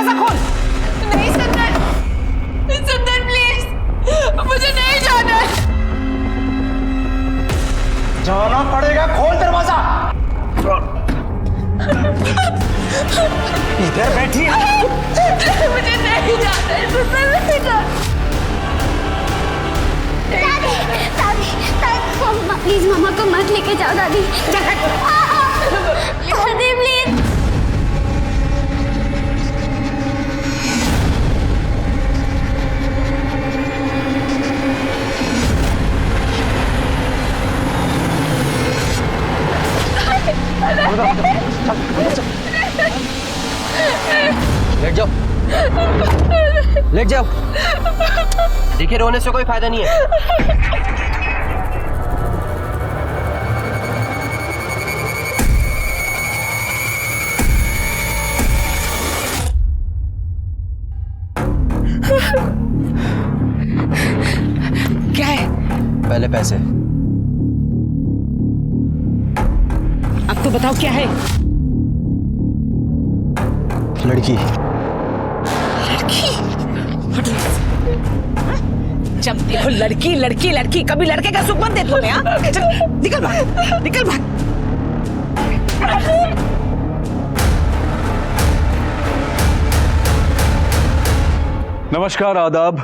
दरवाजा खोल। नहीं सुंदर, सुंदर प्लीज, मुझे नहीं जाना है। जाना पड़ेगा, खोल दरवाजा। इधर बैठी है। मुझे नहीं जाना है सुंदर, नहीं जाना। दादी प्लीज मामा को मत लेके जाओ दादी। दादी प्लीज। लेट जाओ, लेट जाओ। देखिए रोने से कोई फायदा नहीं है। क्या है? पहले पैसे। अब तो बताओ क्या है? लड़की। लड़की? जब देखो लड़की लड़की लड़की, कभी लड़के का सुख मत दे तुम्हें। हाँ चल निकल भाग, निकल भाग। नमस्कार, आदाब।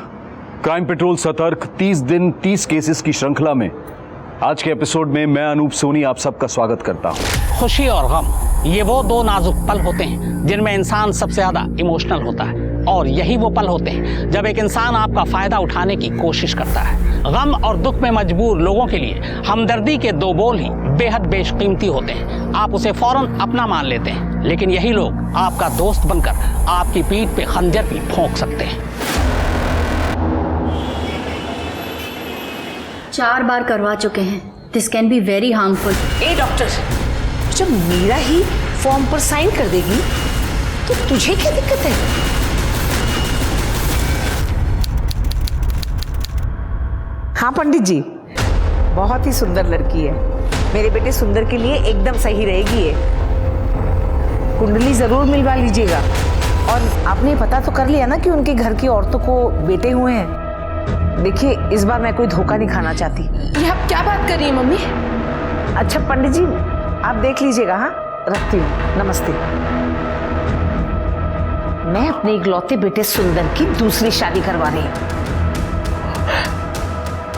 क्राइम पेट्रोल सतर्क 30 दिन 30 केसेस की श्रृंखला में आज के एपिसोड में मैं अनूप सोनी आप सबका स्वागत करता हूं। खुशी और गम, ये वो दो नाजुक पल होते हैं जिनमें इंसान सबसे ज्यादा इमोशनल होता है, और यही वो पल होते हैं जब एक इंसान आपका फायदा उठाने की कोशिश करता है। गम और दुख में मजबूर लोगों के लिए हमदर्दी के दो बोल ही बेहद बेशकीमती होते हैं। आप उसे फौरन अपना मान लेते हैं, लेकिन यही लोग आपका दोस्त बनकर आपकी पीठ पे खंजर भी भोंक सकते हैं। 4 बार करवा चुके हैं। This can be very harmful. A doctor, जब मीरा ही फॉर्म पर साइन कर देगी तो तुझे क्या दिक्कत है? हाँ पंडित जी, बहुत ही सुंदर लड़की है। मेरे बेटे सुंदर के लिए एकदम सही रहेगी ये। कुंडली जरूर मिलवा लीजिएगा। और आपने पता तो कर लिया ना कि उनके घर की औरतों को बेटे हुए हैं। देखिए, इस बार मैं कोई धोखा नहीं खाना चाहती। ये आप क्या बात कर रही हैं मम्मी? अच्छा पंडित जी, आप देख लीजिएगा। हाँ रखती हूँ, नमस्ते। मैं अपने इकलौते बेटे सुंदर की दूसरी शादी करवा रही हूँ।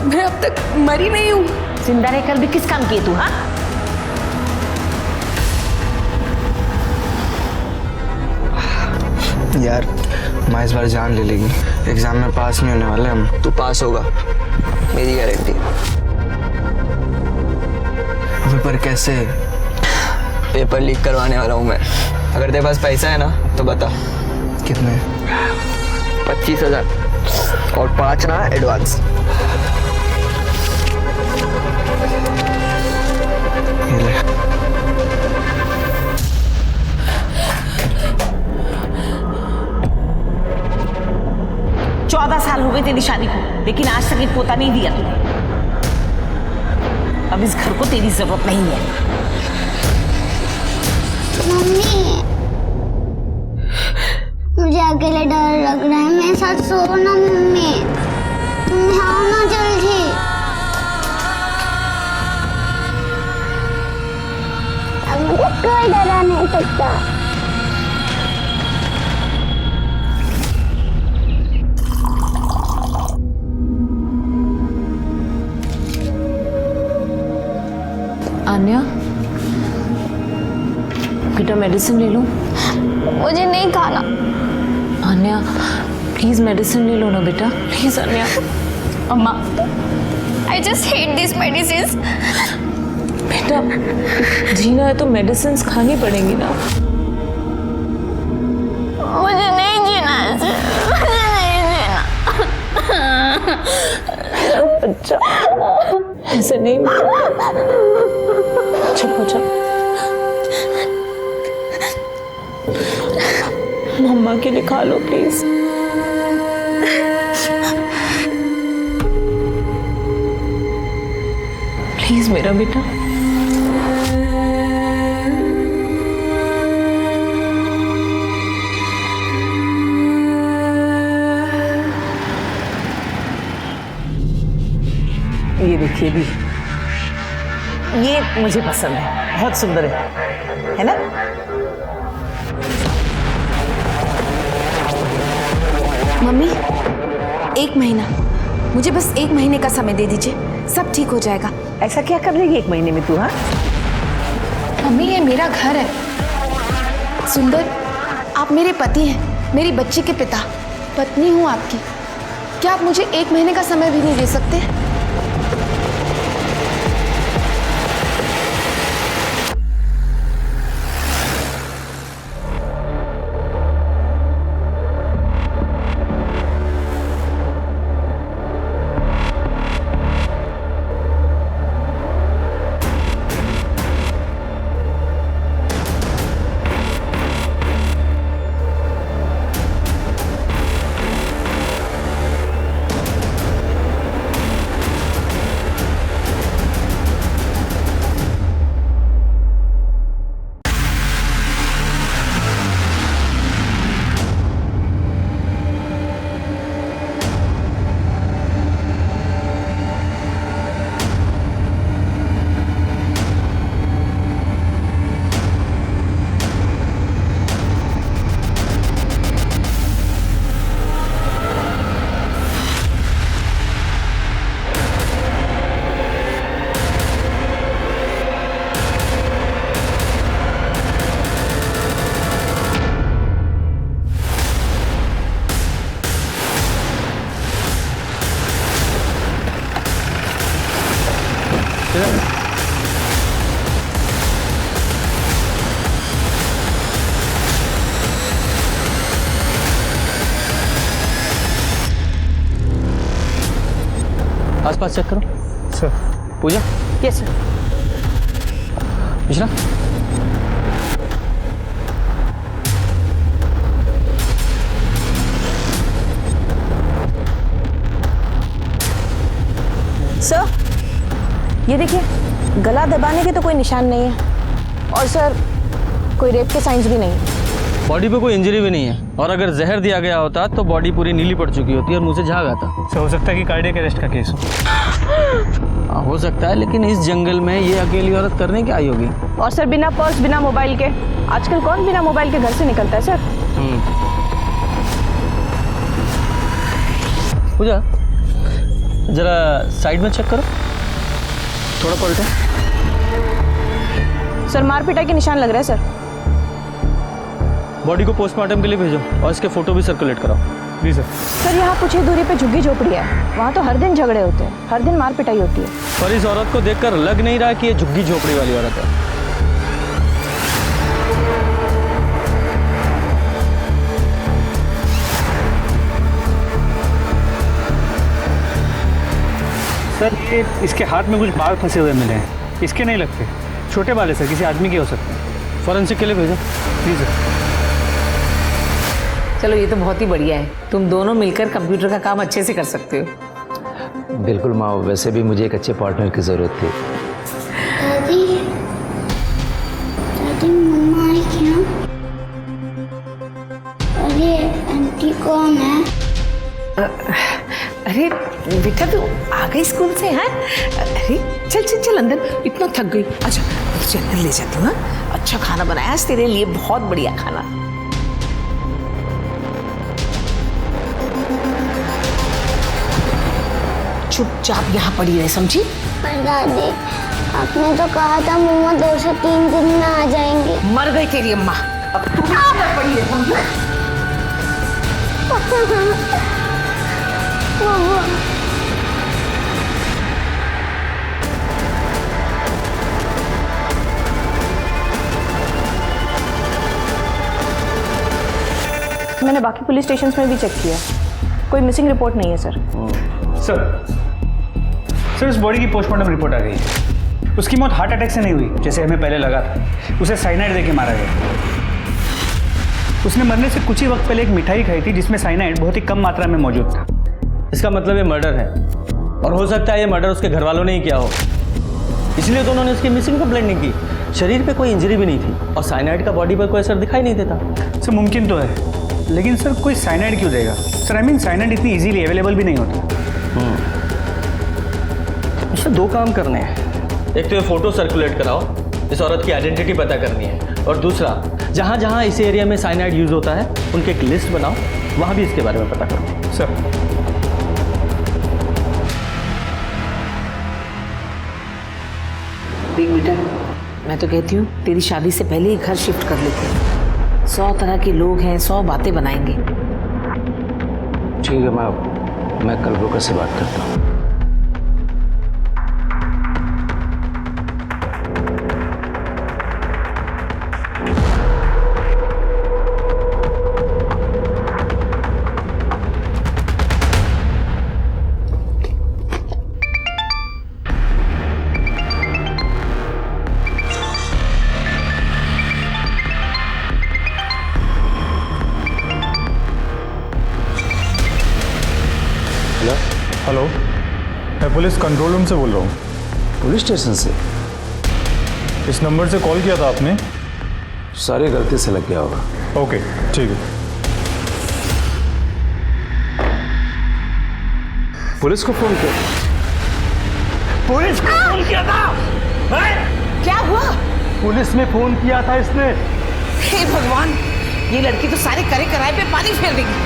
मैं अब तक मरी नहीं हूँ। जिंदा रहकर भी किस काम की तू? हाँ यार, माँ इस बार जान ले लेगी। एग्जाम में पास नहीं होने वाले हम। तू पास होगा, मेरी गारंटी। अबे पर कैसे? पेपर लीक करवाने वाला हूँ मैं। अगर तेरे पास पैसा है ना तो बता। कितने? 25,000 और 5 ना एडवांस। ये ले। साल हो गए तेरी शादी को, लेकिन आज तक एक पोता नहीं दिया तूने। अब इस घर को तेरी जरूरत नहीं है। मम्मी, मुझे अकेले डर लग रहा है। मेरे साथ सो ना मम्मी। तुम आओ ना जल्दी। अब मुझे कोई डरा नहीं सकता। आन्या, बेटा मेडिसिन ले लो। मुझे नहीं खाना। आन्या प्लीज मेडिसिन ले लो ना बेटा, प्लीज आन्या। अम्मा, I just hate these medicines. बेटा जीना है तो मेडिसिन खानी पड़ेंगी ना। मुझे नहीं जीना ऐसे, मुझे नहीं जीना। बच्चा ऐसे नहीं। चुप हो जा। मम्मा के लिए खा लो प्लीज। प्लीज मेरा बेटा। ये भी, ये मुझे पसंद है, बहुत सुंदर है ना? मम्मी, 1 महीना, मुझे बस 1 महीने का समय दे दीजिए, सब ठीक हो जाएगा। ऐसा क्या कर लेगी 1 महीने में तू? हाँ, मम्मी ये मेरा घर है। सुंदर, आप मेरे पति हैं, मेरी बच्ची के पिता, पत्नी हूँ आपकी। क्या आप मुझे 1 महीने का समय भी नहीं दे सकते? आसपास चेक करो सर। पूजा, यस सर। मिश्रा, सर, ये देखिए, गला दबाने के तो कोई निशान नहीं है और सर कोई रेप के साइंस भी नहीं है। बॉडी पे कोई इंजरी भी नहीं है, और अगर जहर दिया गया होता तो बॉडी पूरी नीली पड़ चुकी होती और मुंह से झाग आता। सर हो सकता है कि कार्डियक अरेस्ट का केस हो। हो सकता है, लेकिन इस जंगल में ये अकेली औरत करने क्या आई होगी? और सर बिना पर्स, बिना मोबाइल के, आजकल कौन बिना मोबाइल के घर से निकलता है सर? पूजा, जरा साइड में चेक करो, थोड़ा पलटो। सर मार पिटाई के निशान लग रहे हैं सर। बॉडी को पोस्टमार्टम के लिए भेजो और इसके फोटो भी सर्कुलेट कराओ। जी सर। सर यहाँ कुछ ही दूरी पे झुग्गी झोपड़ी है, वहाँ तो हर दिन झगड़े होते हैं, हर दिन मार पिटाई होती है। पर इस औरत को देखकर लग नहीं रहा कि ये झुग्गी झोपड़ी वाली औरत है। सर ये इसके हाथ में कुछ बाल फंसे हुए मिले हैं, इसके नहीं लगते, छोटे बाल है सर, किसी आदमी के हो सकते हैं। फॉरेंसिक के लिए भेजो। जी सर। चलो ये तो बहुत ही बढ़िया है, तुम दोनों मिलकर कंप्यूटर का काम अच्छे से कर सकते हो। बिल्कुल माँ, वैसे भी मुझे एक अच्छे पार्टनर की ज़रूरत थी। दादी, दादी मम्मा आई क्या? अरे आंटी कौन है? अरे बेटा तू आ गई स्कूल से? हैं? अरे चल चल चल अंदर, इतना थक गई। अच्छा चल अंदर ले जाती हूँ। अच्छा खाना बनाया आज तेरे लिए, बहुत बढ़िया खाना। चुपचाप यहाँ पड़ी रहे, समझी? पर दादी आपने तो कहा था मम्मा 2 से 3 दिन में आ जाएंगे। मर गई तेरी अम्मा, अब तू भी यहाँ पड़ी रहे, समझी? मैंने बाकी पुलिस स्टेशंस में भी चेक किया, कोई मिसिंग रिपोर्ट नहीं है सर। सर इस बॉडी की पोस्टमार्टम रिपोर्ट आ गई है। उसकी मौत हार्ट अटैक से नहीं हुई जैसे हमें पहले लगा था, उसे साइनाइड देके मारा गया। उसने मरने से कुछ ही वक्त पहले एक मिठाई खाई थी जिसमें साइनाइड बहुत ही कम मात्रा में मौजूद था। इसका मतलब ये मर्डर है, और हो सकता है ये मर्डर उसके घर वालों ने ही किया हो, इसलिए तो उन्होंने उसकी मिसिंग कंप्लेंट नहीं की। शरीर पे कोई इंजरी भी नहीं थी और साइनाइड का बॉडी पर कोई असर दिखाई नहीं देता। सर मुमकिन तो है, लेकिन सर कोई साइनाइड क्यों देगा? सर आई मीन साइनाइड इतनी इजीली अवेलेबल भी नहीं होता। मुझसे 2 काम करने हैं। एक तो ये फोटो सर्कुलेट कराओ, इस औरत की आइडेंटिटी पता करनी है, और दूसरा जहाँ जहाँ इस एरिया में साइनाइड यूज होता है उनकी एक लिस्ट बनाओ, वहाँ भी इसके बारे में पता करो। सर देख बेटा, मैं तो कहती हूँ तेरी शादी से पहले ही घर शिफ्ट कर लेते हैं। 100 तरह के लोग हैं, 100 बातें बनाएंगे। ठीक है, मैं कल ब्रोकर से बात करता हूँ। हेलो, मैं पुलिस कंट्रोल रूम से बोल रहा हूँ। पुलिस स्टेशन से? इस नंबर से कॉल किया था आपने? सारी गलती से लग गया होगा। ओके, ठीक है। पुलिस को फोन किया? पुलिस को फोन किया था? क्या हुआ? पुलिस में फोन किया था इसने। हे भगवान, ये लड़की तो सारे करे कराए पे पानी फेर देगी।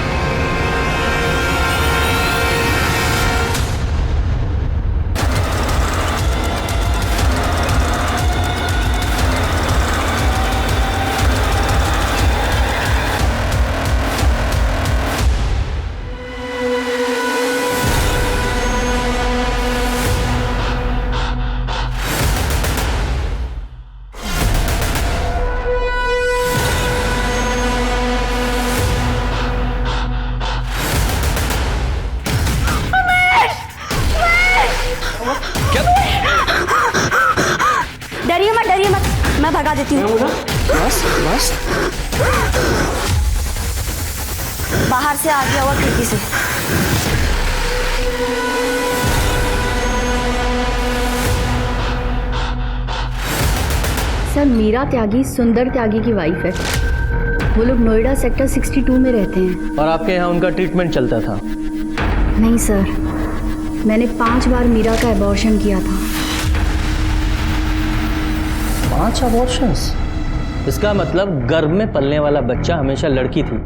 डरिए मत, मैं भगा देती हूँ। बस बस, बाहर से आ गया हुआ खिड़की से। सर, मीरा त्यागी सुंदर त्यागी की वाइफ है। वो लोग नोएडा सेक्टर 62 में रहते हैं। और आपके यहाँ उनका ट्रीटमेंट चलता था? नहीं सर, मैंने 5 बार मीरा का एबॉर्शन किया था। 5 अबॉर्शंस? इसका मतलब गर्भ में पलने वाला बच्चा हमेशा लड़की थी।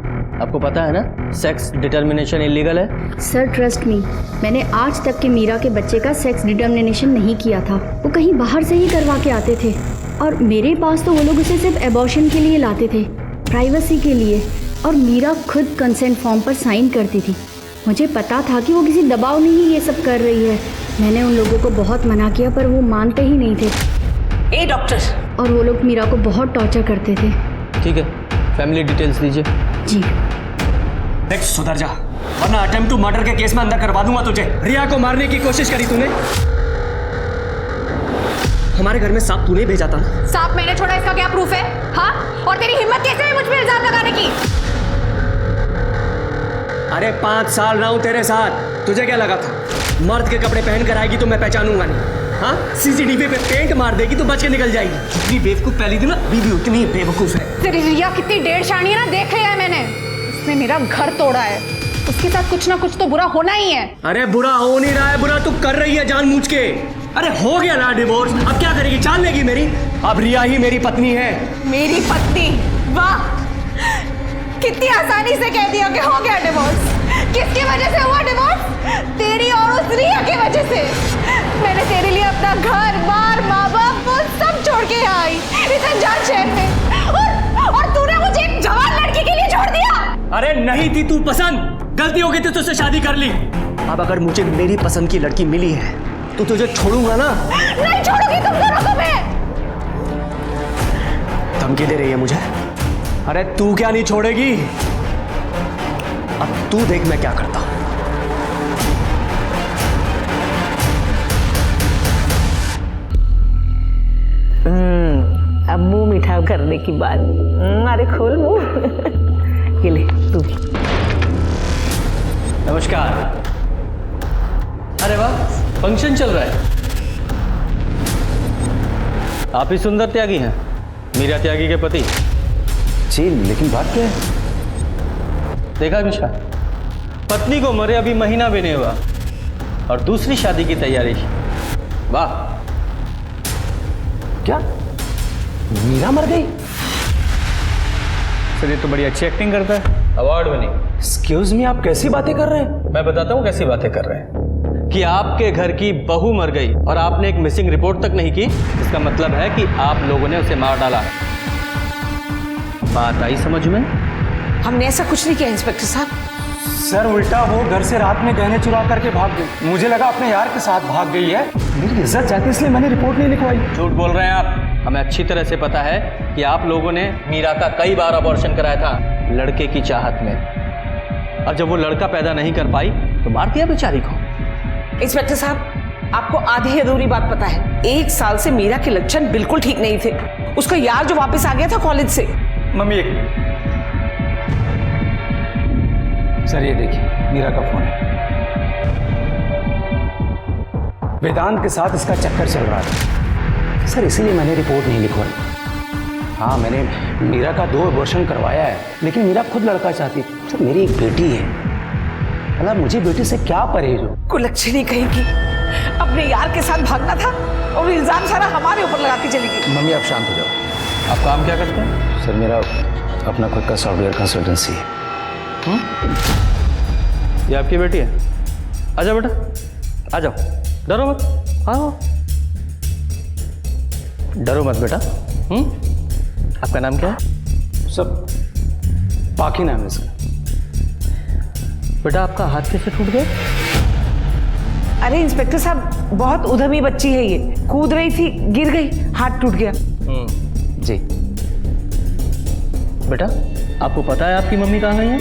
आपको पता है ना, सेक्स डिटर्मिनेशन इलीगल है। सर ट्रस्ट मी, मैंने आज तक के मीरा के बच्चे का सेक्स डिटर्मिनेशन नहीं किया था। वो कहीं बाहर से ही करवा के आते थे, और मेरे पास तो वो लोग उसे सिर्फ एबॉर्शन के लिए लाते थे, प्राइवेसी के लिए। और मीरा खुद कंसेंट फॉर्म पर साइन करती थी। मुझे पता था कि वो किसी दबाव में ही ये सब कर रही है। मैंने उन लोगों को बहुत मना किया, पर वो मानते ही नहीं थे। ए डॉक्टर! और वो लोग मीरा को बहुत टॉर्चर करते थे। ठीक है, फैमिली डिटेल्स दीजिए। जी। देख सुधर जा, वरना अटेम्प्ट टू मर्डर के केस में अंदर करवा दूंगा तुझे। रिया को मारने की कोशिश करी तूने। हमारे घर में सांप तूने भेजा था ना? सांप मैंने छोड़ा, इसका क्या प्रूफ है? हाँ, और तेरी हिम्मत कैसे है मुझ पे इल्जाम लगाने की? अरे 5 साल रहा हूं तेरे साथ, तुझे क्या लगा था मर्द के कपड़े पहन कर आएगी तो मैं पहचानूंगा नहीं? हाँ, सीसीटीवी पे पेंट मार देगी तो बच के निकल जाएगी। जितनी बेवकूफ पहली थी ना, बीवी उतनी बेवकूफ है। तेरी रिया कितनी डेढ़ शानी है ना, देख लिया है मैंने। उसने मेरा घर तोड़ा है, उसके साथ कुछ ना कुछ तो बुरा होना ही है। अरे बुरा हो नहीं रहा है, बुरा तू कर रही है जानबूझ के। अरे हो गया ना डिवोर्स, अब क्या करेगी? जान लेगी मेरी? अब रिया ही मेरी पत्नी है। मेरी पत्नी? वाह, कितनी आसानी से कह दिया कि हो गया डिवोर्स। किसकी वजह से हुआ डिवोर्स? तेरी और उस रिया की वजह से। मैंने तेरे लिए अपना घर बार माँ बाप वो सब छोड़ के यहाँ आई इस अनजान शहर में, और तूने मुझे एक जवान लड़की के लिए छोड़ दिया। अरे नहीं थी तू पसंद, गलती हो गई थी तुझसे शादी कर ली। अब अगर मुझे मेरी पसंद की लड़की मिली है तो तुझे छोड़ूंगा ना? नहीं छोड़ूंगी तुम दोनों को मैं। धमकी दे रही है मुझे? अरे तू क्या नहीं छोड़ेगी? अब तू देख मैं क्या करता हूं। अब मुंह मीठा करने की बात। अरे खोल मुंह। ये ले तू। नमस्कार। अरे वाह, फंक्शन चल रहा है। आप ही सुंदर त्यागी हैं, मीरा त्यागी के पति? जी, लेकिन बात क्या है? देखा विशा, पत्नी को मरे अभी महीना भी नहीं हुआ और दूसरी शादी की तैयारी। वाह, क्या मीरा मर गई? सर ये तो बड़ी अच्छी एक्टिंग करता है। Award winning. एक्सक्यूज मी, आप कैसी बातें कर रहे हैं? मैं बताता हूँ कैसी बातें कर रहे हैं कि आपके घर की बहू मर गई और आपने एक मिसिंग रिपोर्ट तक नहीं की। इसका मतलब है कि आप लोगों ने उसे मार डाला। बात आई समझ में? हमने ऐसा कुछ नहीं किया इंस्पेक्टर साहब। सर उल्टा वो घर से रात में गहने चुरा करके भाग गई। मुझे लगा अपने यार के साथ भाग गई है। मेरी इज्जत जाती इसलिए मैंने रिपोर्ट नहीं लिखवाई। झूठ बोल रहे हैं आप। हमें अच्छी तरह से पता है कि आप लोगों ने मीरा का कई बार अबॉर्शन कराया था लड़के की चाहत में, और जब वो लड़का पैदा नहीं कर पाई तो मार दिया बेचारी को। इंस्पेक्टर साहब, आपको आधी अधूरी बात पता है। 1 साल से मीरा के लक्षण बिल्कुल ठीक नहीं थे। उसका यार जो वापस आ गया था कॉलेज से। मम्मी एक मिनट। सर ये देखिए मीरा का फोन है। वेदांत के साथ इसका चक्कर चल रहा था सर, इसीलिए मैंने रिपोर्ट नहीं लिखवाई। हाँ, मैंने मीरा का 2 अबॉर्शन करवाया है, लेकिन मीरा खुद लड़का चाहती। सर मेरी एक बेटी है, मतलब मुझे बेटी से क्या परहेज हो। कुलक्षणी कहेगी, अपने यार के साथ भागना था और इल्जाम सारा हमारे ऊपर लगा के चली गई। मम्मी आप शांत हो जाओ। आप काम क्या करते हैं? सर मेरा अपना खुद का सॉफ्टवेयर कंसल्टेंसी है। ये आपकी बेटी है? आजा बेटा, आ जाओ, डरो मत, आओ। डरो मत बेटा। आपका नाम क्या है? सब बाकी नाम है इसका। बेटा आपका हाथ कैसे टूट गया? अरे इंस्पेक्टर साहब, बहुत उद्यमी बच्ची है ये। कूद रही थी, गिर गई, हाथ टूट गया। जी बेटा, आपको पता है आपकी मम्मी कहाँ गई है?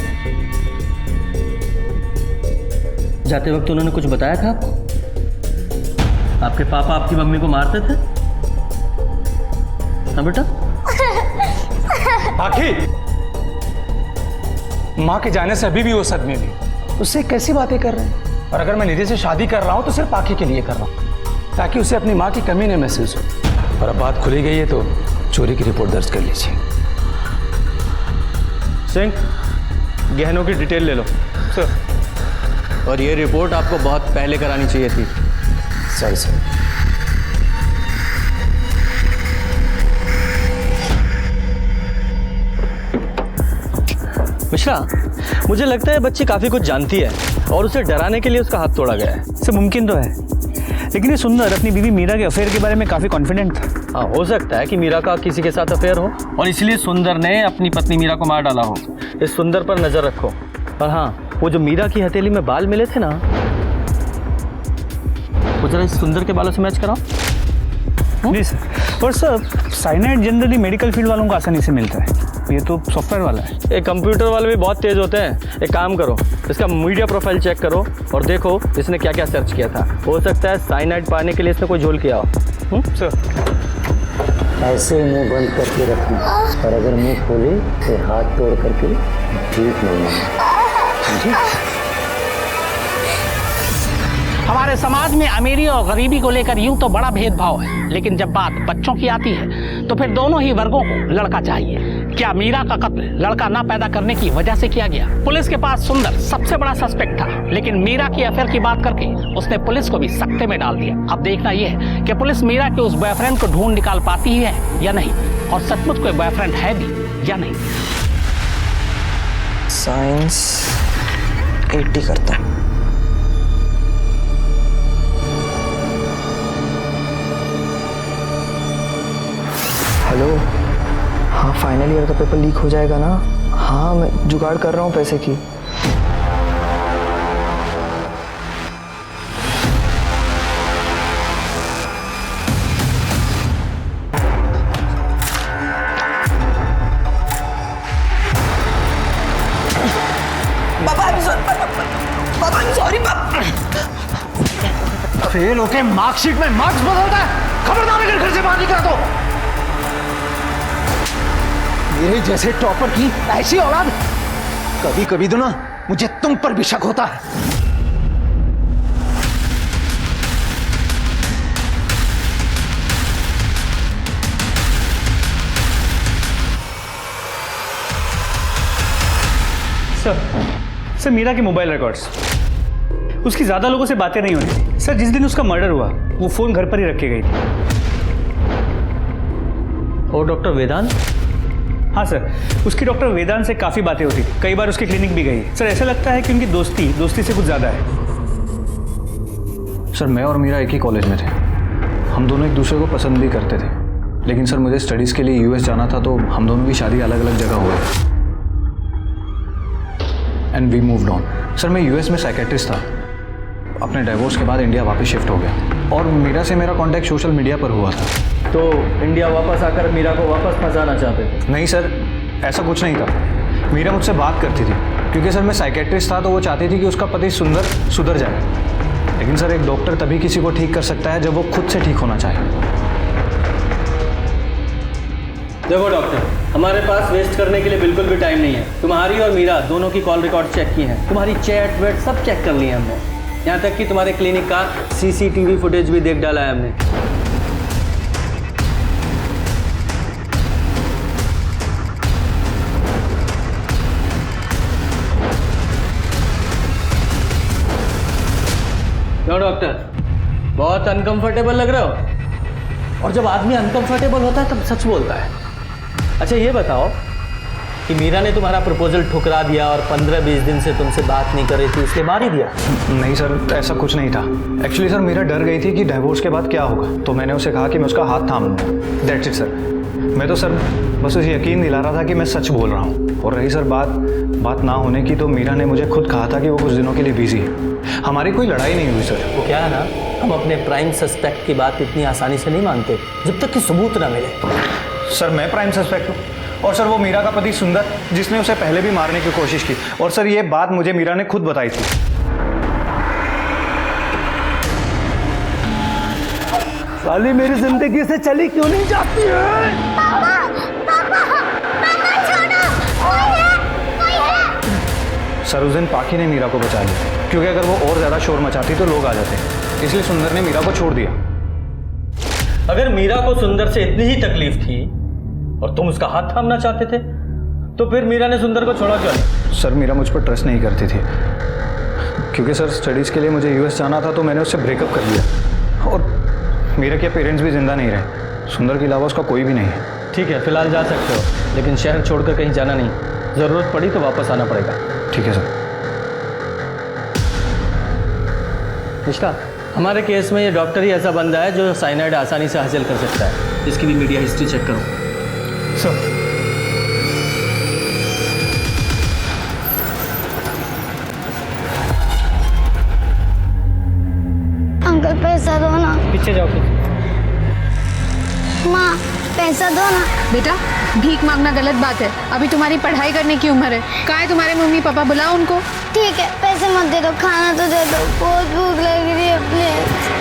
जाते वक्त उन्होंने कुछ बताया था आपको? आपके पापा आपकी मम्मी को मारते थे? हाँ बेटा? बाकी माँ के जाने से अभी भी वो सदमे में। उससे कैसी बातें कर रहे हैं? और अगर मैं निधि से शादी कर रहा हूं तो सिर्फ पाखी के लिए कर रहा हूं, ताकि उसे अपनी माँ की कमी न महसूस हो। और अब बात खुली गई है तो चोरी की रिपोर्ट दर्ज कर लीजिए। सिंह, गहनों की डिटेल ले लो सर। और ये रिपोर्ट आपको बहुत पहले करानी चाहिए थी। सर मिश्रा, मुझे लगता है बच्ची काफी कुछ जानती है और उसे डराने के लिए उसका हाथ तोड़ा गया है। इससे मुमकिन तो है, लेकिन ये सुंदर अपनी बीवी मीरा के अफेयर के बारे में काफी कॉन्फिडेंट था। हाँ, हो सकता है कि मीरा का किसी के साथ अफेयर हो और इसलिए सुंदर ने अपनी पत्नी मीरा को मार डाला हो। इस सुंदर पर नजर रखो। और हाँ, वो जो मीरा की हथेली में बाल मिले थे ना, वो जरा इस सुंदर के बालों से मैच कराओ। जी सर। और sir, cyanide generally medical field वालों को आसानी से मिलता है, ये तो सॉफ्टवेयर वाला है। एक कंप्यूटर वाले भी बहुत तेज होते हैं। एक काम करो, इसका मीडिया प्रोफाइल चेक करो और देखो इसने क्या क्या सर्च किया था। हो सकता है साइनाइड पाने के लिए इसने कोई झोल किया हो। सर ऐसे मुंह बंद करके रखना, और अगर मुंह खोले तो हाथ तोड़ करके ठीक नहीं। हमारे समाज में अमीरी और गरीबी को लेकर यूं तो बड़ा भेदभाव है, लेकिन जब बात बच्चों की आती है तो फिर दोनों ही वर्गों को लड़का चाहिए। क्या मीरा का कत्ल लड़का ना पैदा करने की वजह से किया गया? पुलिस के पास सुंदर सबसे बड़ा सस्पेक्ट था, लेकिन मीरा की अफेयर की बात करके उसने पुलिस को भी सकते में डाल दिया। अब देखना यह है कि पुलिस मीरा के उस बॉयफ्रेंड को ढूंढ निकाल पाती है या नहीं, और सचमुच कोई बॉयफ्रेंड है भी या नहीं। साइंस 80 करता हूँ। हेलो, हाँ फाइनल ईयर का पेपर लीक हो जाएगा ना? हाँ मैं जुगाड़ कर रहा हूँ पैसे की। फेल होके मार्कशीट में मार्क्स बदलता है, खबरदार अगर घर से बाहर निकला तो। मेरे जैसे टॉपर की ऐसी औलाद, कभी कभी तो ना मुझे तुम पर भी शक होता है। सर मीरा के मोबाइल रिकॉर्ड्स, उसकी ज़्यादा लोगों से बातें नहीं होती थी। सर जिस दिन उसका मर्डर हुआ वो फ़ोन घर पर ही रख के गई थी। और डॉक्टर वेदांत? हाँ सर, उसकी डॉक्टर वेदांत से काफ़ी बातें होती थी, कई बार उसके क्लिनिक भी गई। सर ऐसा लगता है कि उनकी दोस्ती से कुछ ज़्यादा है। सर मैं और मीरा एक ही कॉलेज में थे, हम दोनों एक दूसरे को पसंद भी करते थे, लेकिन सर मुझे स्टडीज़ के लिए यूएस जाना था तो हम दोनों की शादी अलग अलग जगह हुई and we moved on. Sir मैं यूएस में साइकेट्रिस्ट था, अपने डिवोर्स के बाद इंडिया वापस शिफ्ट हो गया और मीरा से मेरा कांटेक्ट सोशल मीडिया पर हुआ था। तो इंडिया वापस आकर मीरा को वापस फंसाना चाहते थे? नहीं सर, ऐसा कुछ नहीं था। मीरा मुझसे बात करती थी क्योंकि सर मैं साइकेट्रिस्ट था तो वो चाहती थी कि उसका पति सुधर जाए, लेकिन सर एक डॉक्टर तभी किसी को ठीक कर सकता है जब वो खुद से ठीक होना चाहे। देखो डॉक्टर, हमारे पास वेस्ट करने के लिए बिल्कुल भी टाइम नहीं है। तुम्हारी और मीरा दोनों की कॉल रिकॉर्ड चेक की है, तुम्हारी चैट वेट सब चेक कर लिए हमने, यहाँ तक कि तुम्हारे क्लिनिक का CCTV फुटेज भी देख डाला है हमने। क्यों डॉक्टर, बहुत अनकंफर्टेबल लग रहे हो? और जब आदमी अनकंफर्टेबल होता है तब सच बोलता है। अच्छा ये बताओ कि मीरा ने तुम्हारा प्रपोजल ठुकरा दिया और 15-20 दिन से तुमसे बात नहीं कर रही थी, इसलिए मार ही दिया? नहीं सर, ऐसा कुछ नहीं था। एक्चुअली सर मीरा डर गई थी कि डिवोर्स के बाद क्या होगा, तो मैंने उसे कहा कि मैं उसका हाथ थाम लूँगा। That's it sir. मैं तो सर बस उसे यकीन दिला रहा था कि मैं सच बोल रहा हूँ। और रही सर बात ना होने की, तो मीरा ने मुझे खुद कहा था कि वो कुछ दिनों के लिए बिजी है। हमारी कोई लड़ाई नहीं हुई सर। वो क्या है ना, हम अपने प्राइम सस्पेक्ट की बात इतनी आसानी से नहीं मानते जब तक कि सबूत ना मिले। सर मैं प्राइम सस्पेक्ट हूँ और सर वो मीरा का पति सुंदर, जिसने उसे पहले भी मारने की कोशिश की। और सर ये बात मुझे मीरा ने खुद बताई थी। साली मेरी जिंदगी से चली क्यों नहीं जाती है? पापा छोड़ो, कोई है। सर उस दिन पाखी ने मीरा को बचा लिया, क्योंकि अगर वो और ज्यादा शोर मचाती तो लोग आ जाते, इसलिए सुंदर ने मीरा को छोड़ दिया। अगर मीरा को सुंदर से इतनी ही तकलीफ थी और तुम उसका हाथ थामना चाहते थे, तो फिर मीरा ने सुंदर को छोड़ा क्यों नहीं? सर मीरा मुझ पर ट्रस्ट नहीं करती थी, क्योंकि सर स्टडीज़ के लिए मुझे यूएस जाना था तो मैंने उससे ब्रेकअप कर लिया। और मीरा के पेरेंट्स भी जिंदा नहीं रहे, सुंदर के अलावा उसका कोई भी नहीं है। ठीक है, फिलहाल जा सकते हो, लेकिन शहर छोड़कर कहीं जाना नहीं। ज़रूरत पड़ी तो वापस आना पड़ेगा। ठीक है सर। निष्ठा, हमारे केस में ये डॉक्टर ही ऐसा बंदा है जो साइनाइड आसानी से हासिल कर सकता है। इसकी भी मीडिया हिस्ट्री चेक करो। सर अंकल पैसा दो ना। पीछे जाओ। माँ पैसा दो ना। बेटा भीख मांगना गलत बात है, अभी तुम्हारी पढ़ाई करने की उम्र है। कहाँ है तुम्हारे मम्मी पापा, बुलाओ उनको। ठीक है, पैसे मत दे दो, खाना तो दे दो, बहुत भूख लग रही है प्लीज।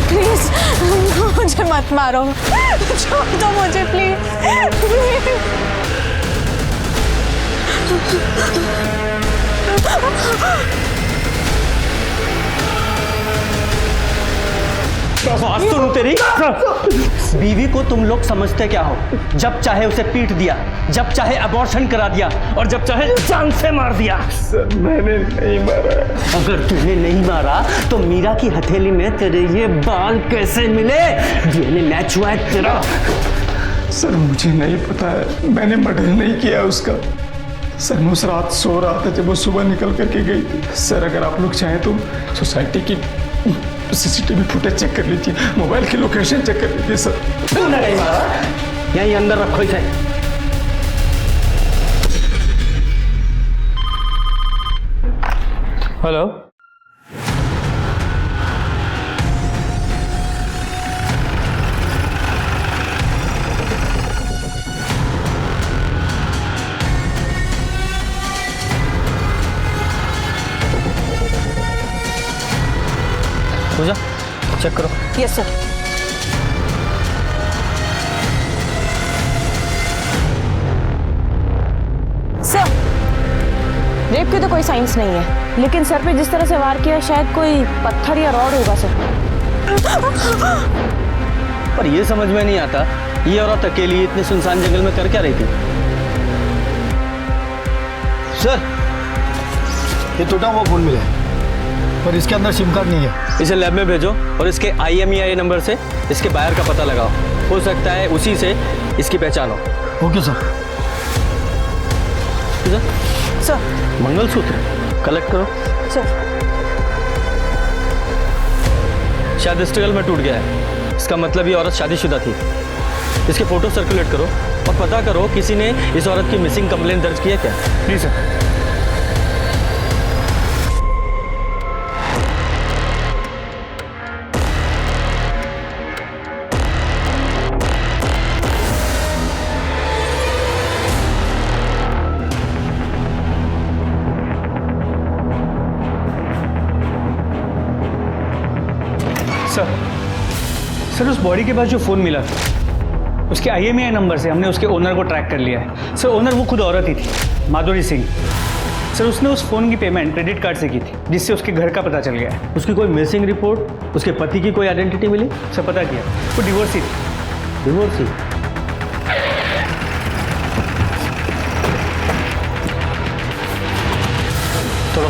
प्लीज मुझे मत मारो, छोड़ दो मुझे प्लीज। आज तो तेरी बीवी को तुम लोग समझते क्या हो? जब चाहे उसे पीट दिया, जब चाहे अबॉर्शन करा दिया और जब चाहे जान से मार दिया। सर मैंने नहीं मारा। अगर तूने नहीं मारा तो मीरा की हथेली में तेरे ये बाल कैसे मिले? डीएनए मैच हुआ है तेरा। सर मुझे नहीं पता है, मैंने मर्डर नहीं किया उसका। सर मैं उस रात सो रहा था जब वो सुबह निकल करके गई थी। सर अगर आप लोग चाहें तो सोसाइटी की CCTV फुटेज चेक कर लीजिए, मोबाइल की लोकेशन चेक कर लीजिए। सर तूने नहीं मारा, यहीं अंदर रखो इसे। हेलो, पूजा चेक करो। Yes sir. रेप के तो कोई साइंस नहीं है, लेकिन सर पे जिस तरह से वार किया शायद कोई पत्थर या रॉड होगा सर। पर ये समझ में नहीं आता, ये औरत अकेली इतने सुनसान जंगल में कर क्या रही थी? सर, ये टूटा हुआ फोन मिला है, पर इसके अंदर सिम कार्ड नहीं है। इसे लैब में भेजो और इसके IMEI नंबर से इसके बायर का पता लगाओ। हो सकता है उसी से इसकी पहचान हो। Okay sir. Sir, mangalsutra collect करो। सर, शायद स्ट्रगल में टूट गया है, इसका मतलब ये औरत शादीशुदा थी। इसके फोटो सर्कुलेट करो और पता करो किसी ने इस औरत की मिसिंग कंप्लेंट दर्ज किया क्या। जी सर। सर, उस बॉडी के पास जो फ़ोन मिला था उसके IMEI नंबर से हमने उसके ओनर को ट्रैक कर लिया है। सर, ओनर वो खुद औरत ही थी, माधुरी सिंह। सर, उसने उस फ़ोन की पेमेंट क्रेडिट कार्ड से की थी, जिससे उसके घर का पता चल गया है। उसकी कोई मिसिंग रिपोर्ट, उसके पति की कोई आइडेंटिटी मिली? सर, पता किया, वो डिवोर्सी थी। डिवोर्सी? थोड़ा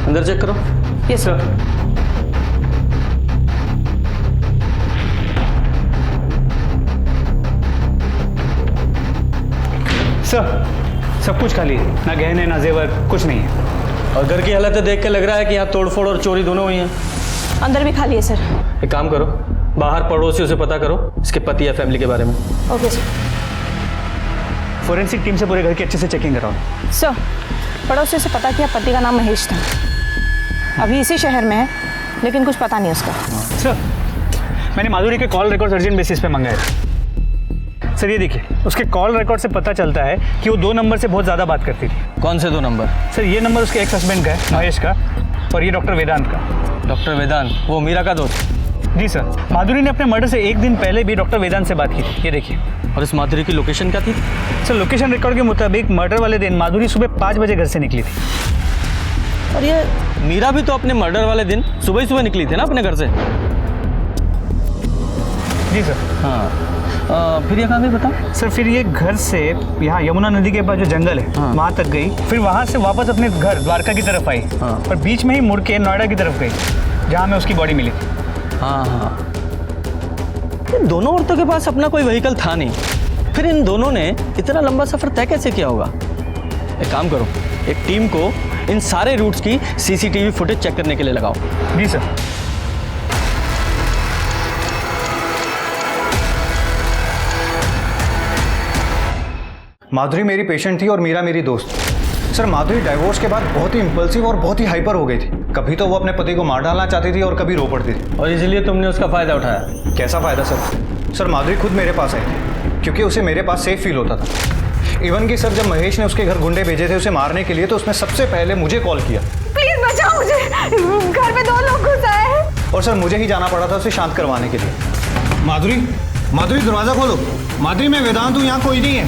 अंदर चेक करो। Yes sir. सर, सब कुछ खाली है, ना गहने ना जेवर, कुछ नहीं है। और घर की हालत देख के लग रहा है कि यहाँ तोड़फोड़ और चोरी दोनों हुई हैं। अंदर भी खाली है सर। एक काम करो, बाहर पड़ोसियों से पता करो इसके पति या फैमिली के बारे में। Okay sir. फोरेंसिक टीम से पूरे घर की अच्छे से चेकिंग कराओ। सर, पड़ोसियों से पता किया, पति का नाम महेश था, अभी इसी शहर में है, लेकिन कुछ पता नहीं उसका। सर, मैंने माधुरी के कॉल रिकॉर्ड अर्जेंट बेसिस पे मंगाए थे। सर, ये देखिए, उसके कॉल रिकॉर्ड से पता चलता है कि वो 2 नंबर से बहुत ज़्यादा बात करती थी। कौन से 2 नंबर? सर, ये नंबर उसके एक्स हस्बैंड का है, महेश का, और ये डॉक्टर वेदांत का। डॉक्टर वेदांत, वो मीरा का दोस्त? जी सर। माधुरी ने अपने मर्डर से 1 दिन पहले भी डॉक्टर वेदांत से बात की थी, ये देखिए। और इस माधुरी की लोकेशन क्या थी? सर, लोकेशन रिकॉर्ड के मुताबिक मर्डर वाले दिन माधुरी सुबह 5 बजे घर से निकली थी। और ये मीरा भी तो अपने मर्डर वाले दिन सुबह ही सुबह निकली थी ना अपने घर से? जी सर। हाँ, फिर ये कहाँ गई बताओ? सर, फिर ये घर से यहाँ यमुना नदी के पास जो जंगल है, हाँ, वहाँ तक गई, फिर वहाँ से वापस अपने घर द्वारका की तरफ आई, हाँ, और बीच में ही मुड़ के नोएडा की तरफ गई, जहाँ में उसकी बॉडी मिली थी। हाँ हाँ, इन दोनों औरतों के पास अपना कोई व्हीकल था नहीं, फिर इन दोनों ने इतना लंबा सफ़र तय कैसे किया होगा? एक काम करो, एक टीम को इन सारे रूट्स की CCTV फुटेज चेक करने के लिए लगाओ। जी सर। माधुरी मेरी पेशेंट थी और मीरा मेरी दोस्त। सर, माधुरी डाइवोर्स के बाद बहुत ही इम्पल्सिव और बहुत ही हाइपर हो गई थी। कभी तो वो अपने पति को मार डालना चाहती थी और कभी रो पड़ती थी। और इसलिए तुमने उसका फ़ायदा उठाया? कैसा फ़ायदा सर? सर, माधुरी खुद मेरे पास आई थी क्योंकि उसे मेरे पास सेफ फील होता था। इवन कि सर, जब महेश ने उसके घर गुंडे भेजे थे उसे मारने के लिए, तो उसने सबसे पहले मुझे कॉल किया। प्लीज बचाओ मुझे, घर में 2 लोग घुस आए हैं। और सर, मुझे ही जाना पड़ा था उसे शांत करवाने के लिए। माधुरी, माधुरी दरवाजा खोलो। माधुरी, मैं वेदांत हूँ, यहाँ कोई नहीं है।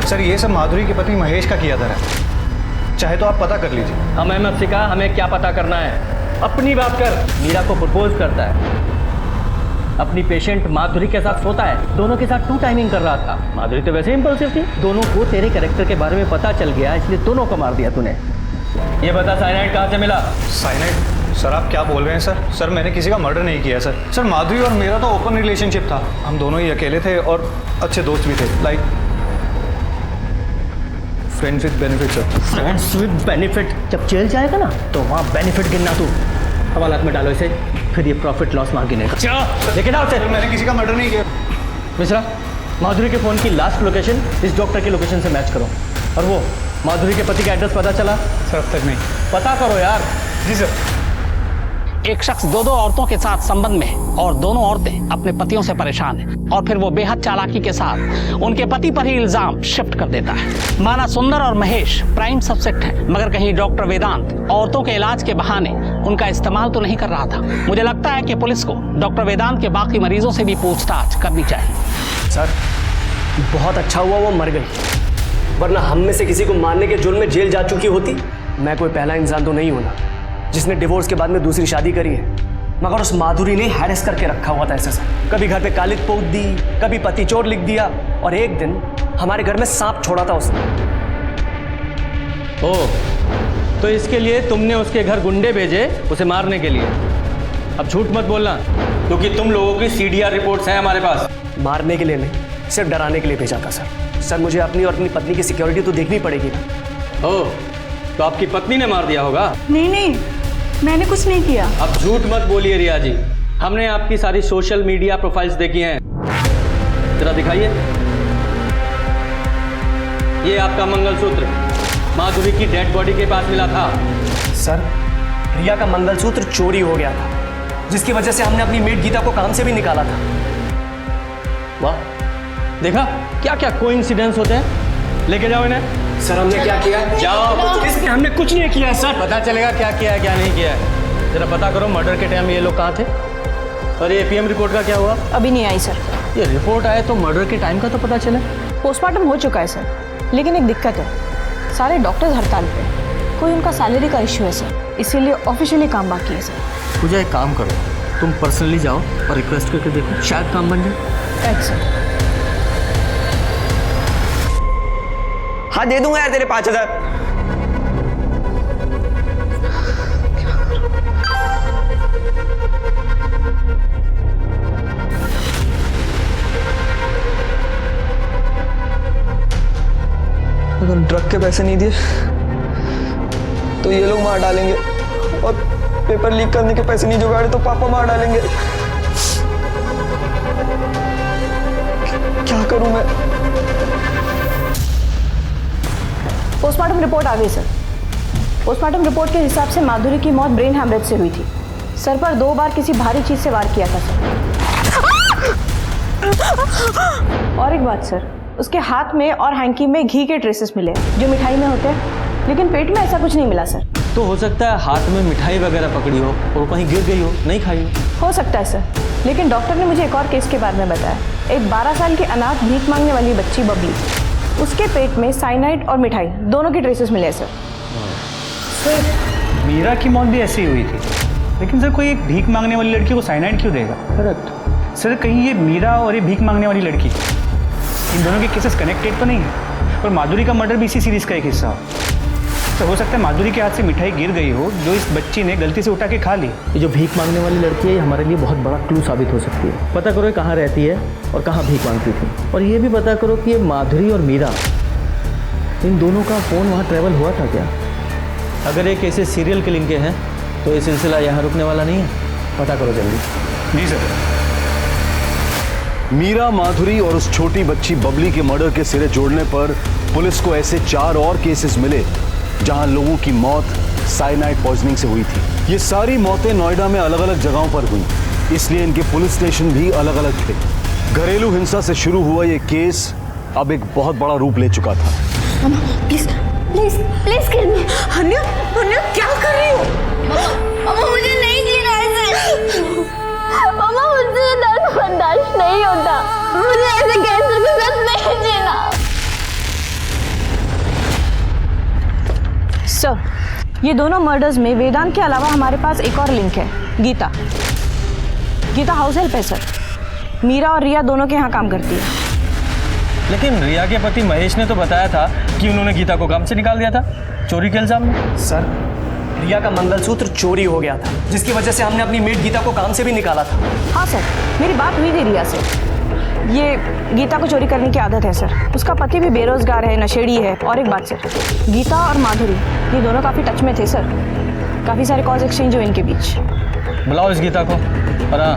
सर, ये सब माधुरी के पति महेश का किया था, चाहे तो आप पता कर लीजिए। हमें मत सिखा, हमें क्या पता करना है, अपनी बात कर। मीरा को प्रपोज करता है, अपनी पेशेंट माधुरी के साथ सोता है, दोनों के साथ 2 टाइमिंग कर रहा था। माधुरी तो वैसे इंपल्सिव थी, दोनों को तेरे कैरेक्टर के बारे में पता चल गया, इसलिए दोनों को मार दिया तूने। ये बता, साइनाइड कहाँ से मिला? साइनाइड? सर, आप क्या बोल रहे हैं सर? सर, मैंने किसी का मर्डर नहीं किया सर। सर, माधुरी और मेरा तो ओपन रिलेशनशिप था, हम दोनों ही अकेले थे और अच्छे दोस्त भी थे, like friends with benefit sir. Friends with benefit? जब जेल जाएगा ना तो वहाँ बेनिफिट गिनना तू। हवालात में डालो इसे, फिर ये प्रॉफिट लॉस मार गिनेगा। लेकिन आओ सर, मैंने किसी का मर्डर नहीं किया। मिश्रा, माधुरी के फ़ोन की लास्ट लोकेशन इस डॉक्टर की लोकेशन से मैच करो। और वो माधुरी के पति का एड्रेस पता चला? सर, अब तक नहीं। पता करो यार। जी सर। एक शख्स दो औरतों के साथ संबंध में है और दोनों औरतें अपने पतियों से परेशान हैं और फिर वो बेहद चालाकी के साथ उनके पति पर ही इल्जाम शिफ्ट कर देता है। माना सुंदर और महेश प्राइम सब्जेक्ट है, मगर कहीं डॉक्टर वेदांत औरतों के इलाज के बहाने उनका इस्तेमाल तो नहीं कर रहा था। मुझे लगता है कि पुलिस को डॉक्टर वेदांत के बाकी मरीजों से भी पूछताछ करनी चाहिए। सर, बहुत अच्छा हुआ वो मर गई, वरना हम में से किसी को मारने के जुर्म में जेल जा चुकी होती। मैं कोई पहला इंसान तो नहीं होना जिसने डिवोर्स के बाद में दूसरी शादी करी है, मगर उस माधुरी ने हैरेस करके रखा हुआ था ऐसे सर। कभी घर पे कालिक पोत दी, कभी पति चोर लिख दिया, और एक दिन हमारे घर में सांप छोड़ा था उसने। ओ, तो इसके लिए तुमने उसके घर गुंडे भेजे उसे मारने के लिए। अब झूठ मत बोलना, क्योंकि तुम लोगों की CDR रिपोर्ट्स हैं हमारे पास। मारने के लिए नहीं, सिर्फ डराने के लिए भेजा था सर। सर, मुझे अपनी और अपनी पत्नी की सिक्योरिटी तो देखनी पड़ेगी ना। ओ, तो आपकी पत्नी ने मार दिया होगा? नहीं, मैंने कुछ नहीं किया। अब झूठ मत बोलिए रिया जी, हमने आपकी सारी सोशल मीडिया प्रोफाइल्स देखी हैं। जरा दिखाइए। ये आपका मंगलसूत्र माधुरी की डेड बॉडी के पास मिला था। सर, रिया का मंगलसूत्र चोरी हो गया था, जिसकी वजह से हमने अपनी मेड गीता को काम से भी निकाला था। वाह, देखा क्या क्या कोइंसिडेंस होते हैं। लेके जाओ इन्हें। सर, हमने क्या किया? जाओ। इसमें हमने कुछ नहीं किया है सर। पता चलेगा क्या किया है क्या नहीं किया है। जरा पता करो मर्डर के टाइम ये लोग कहाँ थे। और ये PM रिपोर्ट का क्या हुआ? अभी नहीं आई सर। ये रिपोर्ट आए तो मर्डर के टाइम का तो पता चले। पोस्टमार्टम हो चुका है सर, लेकिन एक दिक्कत है, सारे डॉक्टर्स हड़ताल पे। कोई उनका सैलरी का इश्यू है सर, इसीलिए ऑफिशियली काम बाकी है सर। पूजा, एक काम करो, तुम पर्सनली जाओ और रिक्वेस्ट करके देखो, शायद काम बन जाए। Right sir. हाँ, दे दूंगा यार तेरे 5000। अगर ड्रग के पैसे नहीं दिए तो ये लोग मार डालेंगे, और पेपर लीक करने के पैसे नहीं जुगाड़े तो पापा मार डालेंगे। क्या करूं मैं? पोस्टमार्टम रिपोर्ट आ गई सर। पोस्टमार्टम रिपोर्ट के हिसाब से माधुरी की मौत ब्रेन हैमरेज से हुई थी। सर पर 2 बार किसी भारी चीज से वार किया था सर। और एक बात सर, उसके हाथ में और हैंकी में घी के ट्रेसेस मिले जो मिठाई में होते हैं, लेकिन पेट में ऐसा कुछ नहीं मिला सर। तो हो सकता है हाथ में मिठाई वगैरह पकड़ी हो और कहीं गिर गई हो, नहीं खाई हो सकता है सर, लेकिन डॉक्टर ने मुझे एक और केस के बारे में बताया। एक 12 साल की अनाथ भीख मांगने वाली बच्ची बबली, उसके पेट में साइनाइड और मिठाई दोनों के ट्रेसेस मिले सर। सर, मीरा की मौत भी ऐसी ही हुई थी, लेकिन सर कोई एक भीख मांगने वाली लड़की को साइनाइड क्यों देगा? करेक्ट सर, कहीं ये मीरा और ये भीख मांगने वाली लड़की, इन दोनों के केसेस कनेक्टेड तो नहीं है? और माधुरी का मर्डर भी इसी सीरीज का एक हिस्सा हो। तो हो सकता है माधुरी के हाथ से मिठाई गिर गई हो, जो इस बच्ची ने गलती से उठा के खा ली। ये जो भीख मांगने वाली लड़की है, ये हमारे लिए बहुत बड़ा क्लू साबित हो सकती है। पता करो ये कहाँ रहती है और कहाँ भीख मांगती थी, और ये भी पता करो कि ये माधुरी और मीरा, इन दोनों का फ़ोन वहाँ ट्रैवल हुआ था क्या। अगर ये केसेस सीरियल किलिंग के हैं तो ये सिलसिला यहाँ रुकने वाला नहीं है। पता करो जल्दी। जी सर। मीरा, माधुरी और उस छोटी बच्ची बबली के मर्डर के सिरे जोड़ने पर पुलिस को ऐसे 4 और केसेस मिले जहां लोगों की मौत साइनाइड पॉइजनिंग से हुई थी। ये सारी मौतें नोएडा में अलग अलग जगहों पर हुई, इसलिए इनके पुलिस स्टेशन भी अलग अलग थे। घरेलू हिंसा से शुरू हुआ ये केस अब एक बहुत बड़ा रूप ले चुका था। प्लीज प्लीज प्लीज किल मी। हन्या, हन्या क्या कर रही हो? मामा, मुझे नहीं जीना ऐसे। मामा, मुझे दर्द बर्दाश्त नहीं होता। मुझे ऐसे कैंसर के साथ नहीं जीना। सर, ये दोनों मर्डर्स में वेदांत के अलावा हमारे पास एक और लिंक है, गीता। गीता हाउस हेल्प है सर। मीरा और रिया दोनों के यहाँ काम करती है। लेकिन रिया के पति महेश ने तो बताया था कि उन्होंने गीता को काम से निकाल दिया था चोरी के इल्जाम में। सर, रिया का मंगलसूत्र चोरी हो गया था, जिसकी वजह से हमने अपनी मेड गीता को काम से भी निकाला था। हाँ सर, मेरी बात हुई थी रिया से। ये गीता को चोरी करने की आदत है सर। उसका पति भी बेरोजगार है, नशेड़ी है। और एक बात सर, गीता और माधुरी ये दोनों काफ़ी टच में थे सर। काफ़ी सारे कॉल्स एक्सचेंज हुए इनके बीच। बुलाओ इस गीता को, और हाँ,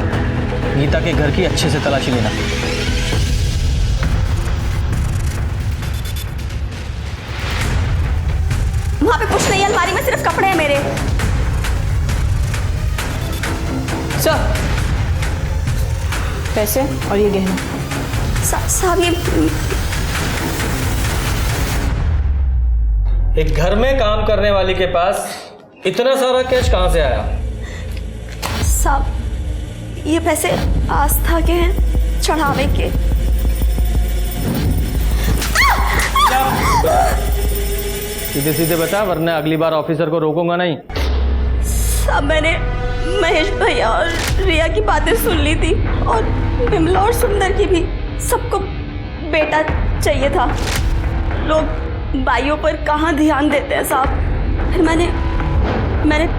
गीता के घर की अच्छे से तलाशी लेना। वहाँ पे कुछ नहीं है, अलमारी में सिर्फ कपड़े हैं मेरे। पैसे और ये गहना। साहब ये एक घर में काम करने वाली के पास इतना सारा कैश कहाँ से आया? साहब ये पैसे आस्था के हैं, चढ़ावे के। सीधे सीधे बता, वरना अगली बार ऑफिसर को रोकूंगा नहीं। साहब मैंने महेश भैया और रिया की बातें सुन ली थी, और विमला और सुंदर की भी। सबको बेटा चाहिए था। लोग भाइयों पर कहाँ ध्यान देते हैं साहब। फिर मैंने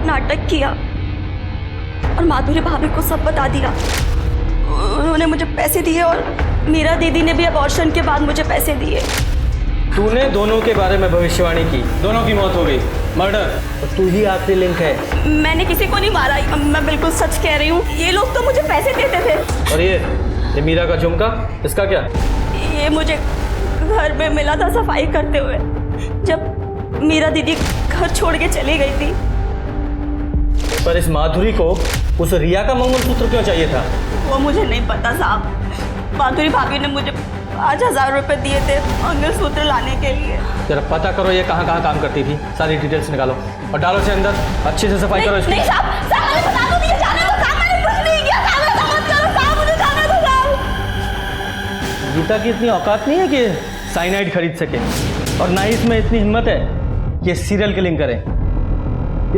नाटक किया और माधुरी भाभी को सब बता दिया। उन्होंने मुझे पैसे दिए और मीरा दीदी ने भी अबॉर्शन के बाद मुझे पैसे दिए। तूने दोनों के बारे में भविष्यवाणी की, दोनों की मौत हो गई, मर्डर, और तू ही आखिरी लिंक है। मैंने किसी को नहीं मारा, मैं बिल्कुल सच कह रही हूँ। ये लोग तो मुझे पैसे देते थे। और ये मीरा का झुमका, इसका क्या? ये मुझे घर में मिला था सफाई करते हुए, जब मीरा दीदी घर छोड़ के चली गई थी। पर इस माधुरी को उस रिया का मंगलसूत्र क्यों चाहिए था? वो मुझे नहीं पता साहब। माधुरी भाभी ने मुझे 5,000 रुपए दिए थे मंगलसूत्र लाने के लिए। जरा पता करो ये कहाँ कहाँ काम करती थी, सारी डिटेल्स निकालो और डालो इसे अंदर। अच्छे से सफाई करो इसकी। नहीं साहब, मुझे बता दो, मुझे जाने दो साहब, मैंने कुछ नहीं किया साहब, ऐसा मत करो साहब, मुझे जाने दो साहब। गीता की इतनी औकात नहीं है कि साइनाइड खरीद सके, और ना ही इसमें इतनी हिम्मत है कि सीरियल किलिंग करे।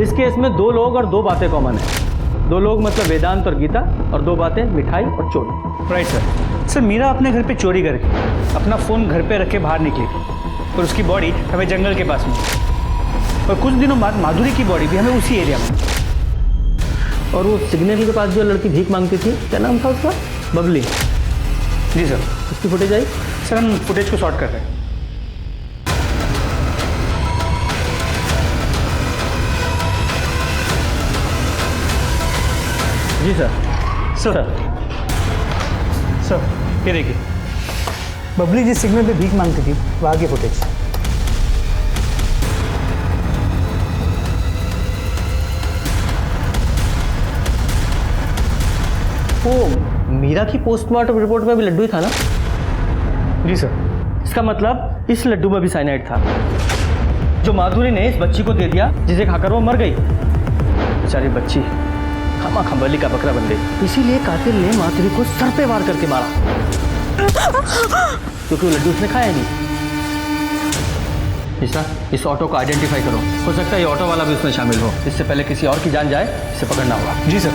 इस केस में 2 लोग और 2 बातें कॉमन है। 2 लोग मतलब वेदांत और गीता, और 2 बातें मिठाई और चोरी। Right sir. मीरा अपने घर पे चोरी करके अपना फ़ोन घर पे रख के बाहर निकली थी, और उसकी बॉडी हमें जंगल के पास मिली, और कुछ दिनों बाद माधुरी की बॉडी भी हमें उसी एरिया में। और वो सिग्नल के पास जो लड़की भीख मांगती थी, क्या नाम था उसका? बबली। जी सर। उसकी फुटेज आई? सर हम फुटेज को शॉर्ट कर रहे हैं। जी सर। सर ये देखिए, बबली जिस सिग्नल पे भीख मांगती थी वहाँ की फुटेज। वो मीरा की पोस्टमार्टम रिपोर्ट में भी लड्डू ही था ना? जी सर। इसका मतलब इस लड्डू में भी साइनाइड था, जो माधुरी ने इस बच्ची को दे दिया, जिसे खाकर वो मर गई। बेचारी बच्ची खामा खंबली का बकरा बन गई। इसीलिए कातिल ने माधुरी को सर पे वार करके मारा, क्योंकि वो लड्डू उसने खाया नहीं। इस ऑटो को आइडेंटिफाई करो, हो सकता है ये ऑटो वाला भी उसमें शामिल हो। इससे पहले किसी और की जान जाए, इसे पकड़ना होगा। जी सर।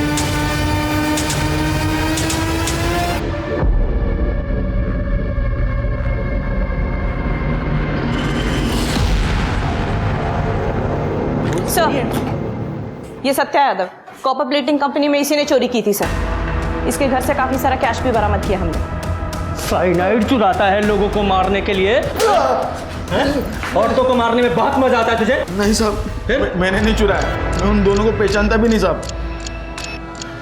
सर ये Satya Yadav, copper plating company में इसी ने चोरी की थी सर। इसके घर से काफी सारा कैश भी बरामद किया हमने। साइनाइड चुराता है लोगों को मारने के लिए? औरतों को मारने में बहुत मजा आता है तुझे? नहीं साहब, मैंने नहीं चुराया। मैं उन दोनों को पहचानता भी नहीं साहब।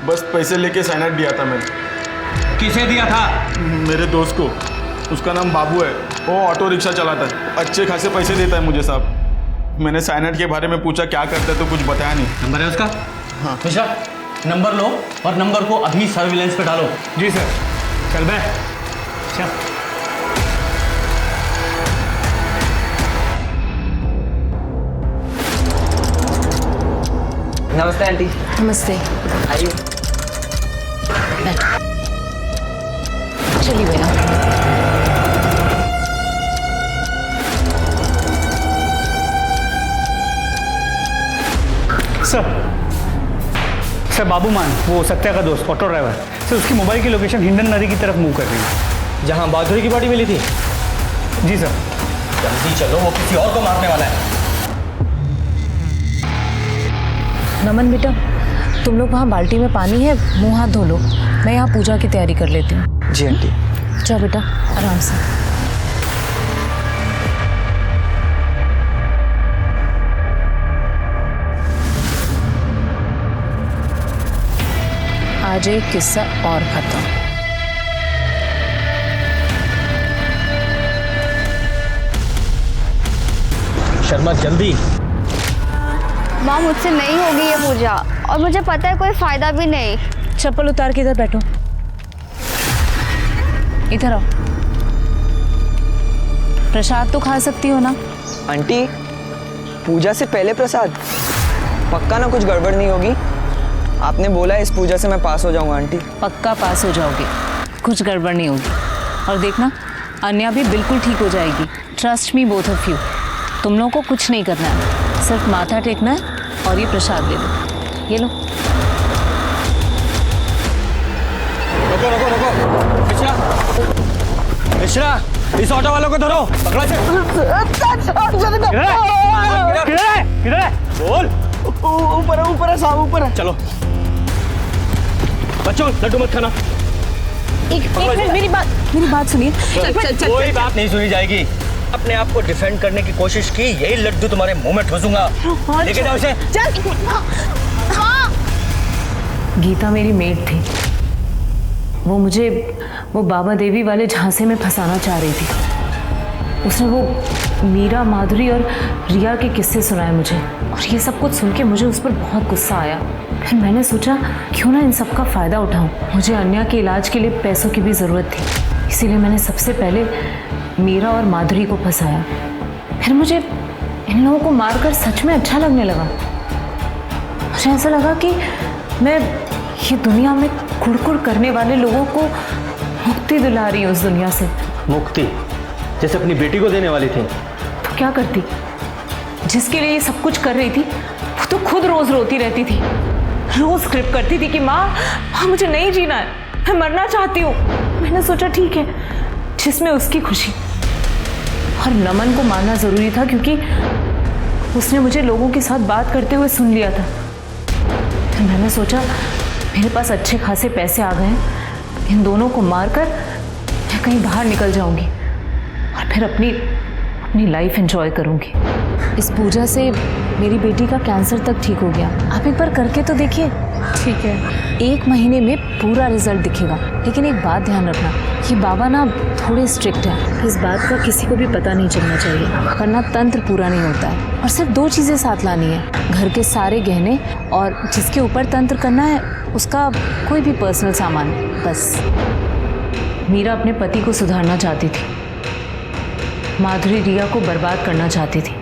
बस पैसे लेके साइनाइड दिया था मैंने। किसे दिया था? मेरे दोस्त को। उसका नाम बाबू है, वो ऑटो रिक्शा चलाता है, अच्छे खासे पैसे देता है मुझे साहब। मैंने साइनाइड के बारे में पूछा क्या करता है, तो कुछ बताया नहीं। नंबर है उसका? हाँ। मिश्रा, नंबर लो और नंबर को अभी सर्विलेंस पे डालो। जी सर। चल बे, चल। नमस्ते आंटी। नमस्ते। आइए। चलिए भैया। सर बाबू मान, वो सत्या का दोस्त, ऑटो ड्राइवर, सर उसकी मोबाइल की लोकेशन हिंडन नदी की तरफ मूव कर रही है, जहाँ माधुरी की बॉडी मिली थी। जी सर। जल्दी चलो, वो किसी और को मारने वाला है। नमन बेटा, तुम लोग वहाँ बाल्टी में पानी है, मुंह हाथ धो लो। मैं यहाँ पूजा की तैयारी कर लेती हूँ। जी आंटी। जाओ बेटा, आराम से। आज एक किस्सा और खत्म। शर्मा जल्दी। माँ मुझसे नहीं होगी ये पूजा, और मुझे पता है कोई फायदा भी नहीं। चप्पल उतार के इधर बैठो। इधर आओ। प्रसाद तो खा सकती हो ना? आंटी, पूजा से पहले प्रसाद? पक्का ना कुछ गड़बड़ नहीं होगी? आपने बोला इस पूजा से मैं पास हो जाऊंगा आंटी। पक्का पास हो जाओगे, कुछ गड़बड़ नहीं होगी। और देखना, अन्या भी बिल्कुल ठीक हो जाएगी। Trust me both of you. तुम लोगों को कुछ नहीं करना है, सिर्फ माथा टेकना है और ये प्रसाद ले लो। ये लो। रुको रुको रुको, मिश्रा, मिश्रा, इस ऑटो वालों को धरो, पकड़ो इसे। किधर है? बोल। ऊपर है साहब, ऊपर है। चलो बच्चों, लड्डू मत खाना। एक मिनट, मेरी बात सुनिए। कोई बात नहीं सुनी जाएगी। अपने आप को डिफेंड करने की कोशिश की, यही लड्डू तुम्हारे मुंह में ठूसूंगा। लेके जाओ इसे। गीता मेरी मेड थी। वो बाबा देवी वाले झांसे में फंसाना चाह रही थी। उसने वो मीरा, माधुरी और रिया के किस्से सुनाए मुझे, और ये सब कुछ सुन के मुझे उस पर बहुत गुस्सा आया। फिर मैंने सोचा क्यों ना इन सब का फ़ायदा उठाऊं। मुझे अन्या के इलाज के लिए पैसों की भी ज़रूरत थी, इसीलिए मैंने सबसे पहले मीरा और माधुरी को फंसाया। फिर मुझे इन लोगों को मारकर सच में अच्छा लगने लगा। मुझे ऐसा लगा कि मैं ये दुनिया में कुड़कुड़ करने वाले लोगों को मुक्ति दिला रही हूँ उस दुनिया से। मुक्ति? जैसे अपनी बेटी को देने वाली थी। तो क्या करती? जिसके लिए ये सब कुछ कर रही थी वो तो खुद रोज रोती रहती थी, रोज स्क्रिप्ट करती थी कि माँ मुझे नहीं जीना है, मैं मरना चाहती हूँ। मैंने सोचा ठीक है, जिसमें उसकी खुशी। और नमन को मारना जरूरी था क्योंकि उसने मुझे लोगों के साथ बात करते हुए सुन लिया था। फिर मैंने सोचा मेरे पास अच्छे खासे पैसे आ गए हैं, इन दोनों को मारकर मैं कहीं बाहर निकल जाऊंगी और फिर अपनी लाइफ एंजॉय करूंगी। इस पूजा से मेरी बेटी का कैंसर तक ठीक हो गया। आप एक बार करके तो देखिए। ठीक है, 1 महीने में पूरा रिजल्ट दिखेगा। लेकिन एक बात ध्यान रखना, ये बाबा ना थोड़े स्ट्रिक्ट हैं। इस बात का किसी को भी पता नहीं चलना चाहिए, वरना तंत्र पूरा नहीं होता है। और सिर्फ 2 चीज़ें साथ लानी है, घर के सारे गहने और जिसके ऊपर तंत्र करना है उसका कोई भी पर्सनल सामान, बस। मीरा अपने पति को सुधारना चाहती थी, माधुरी रिया को बर्बाद करना चाहती थी,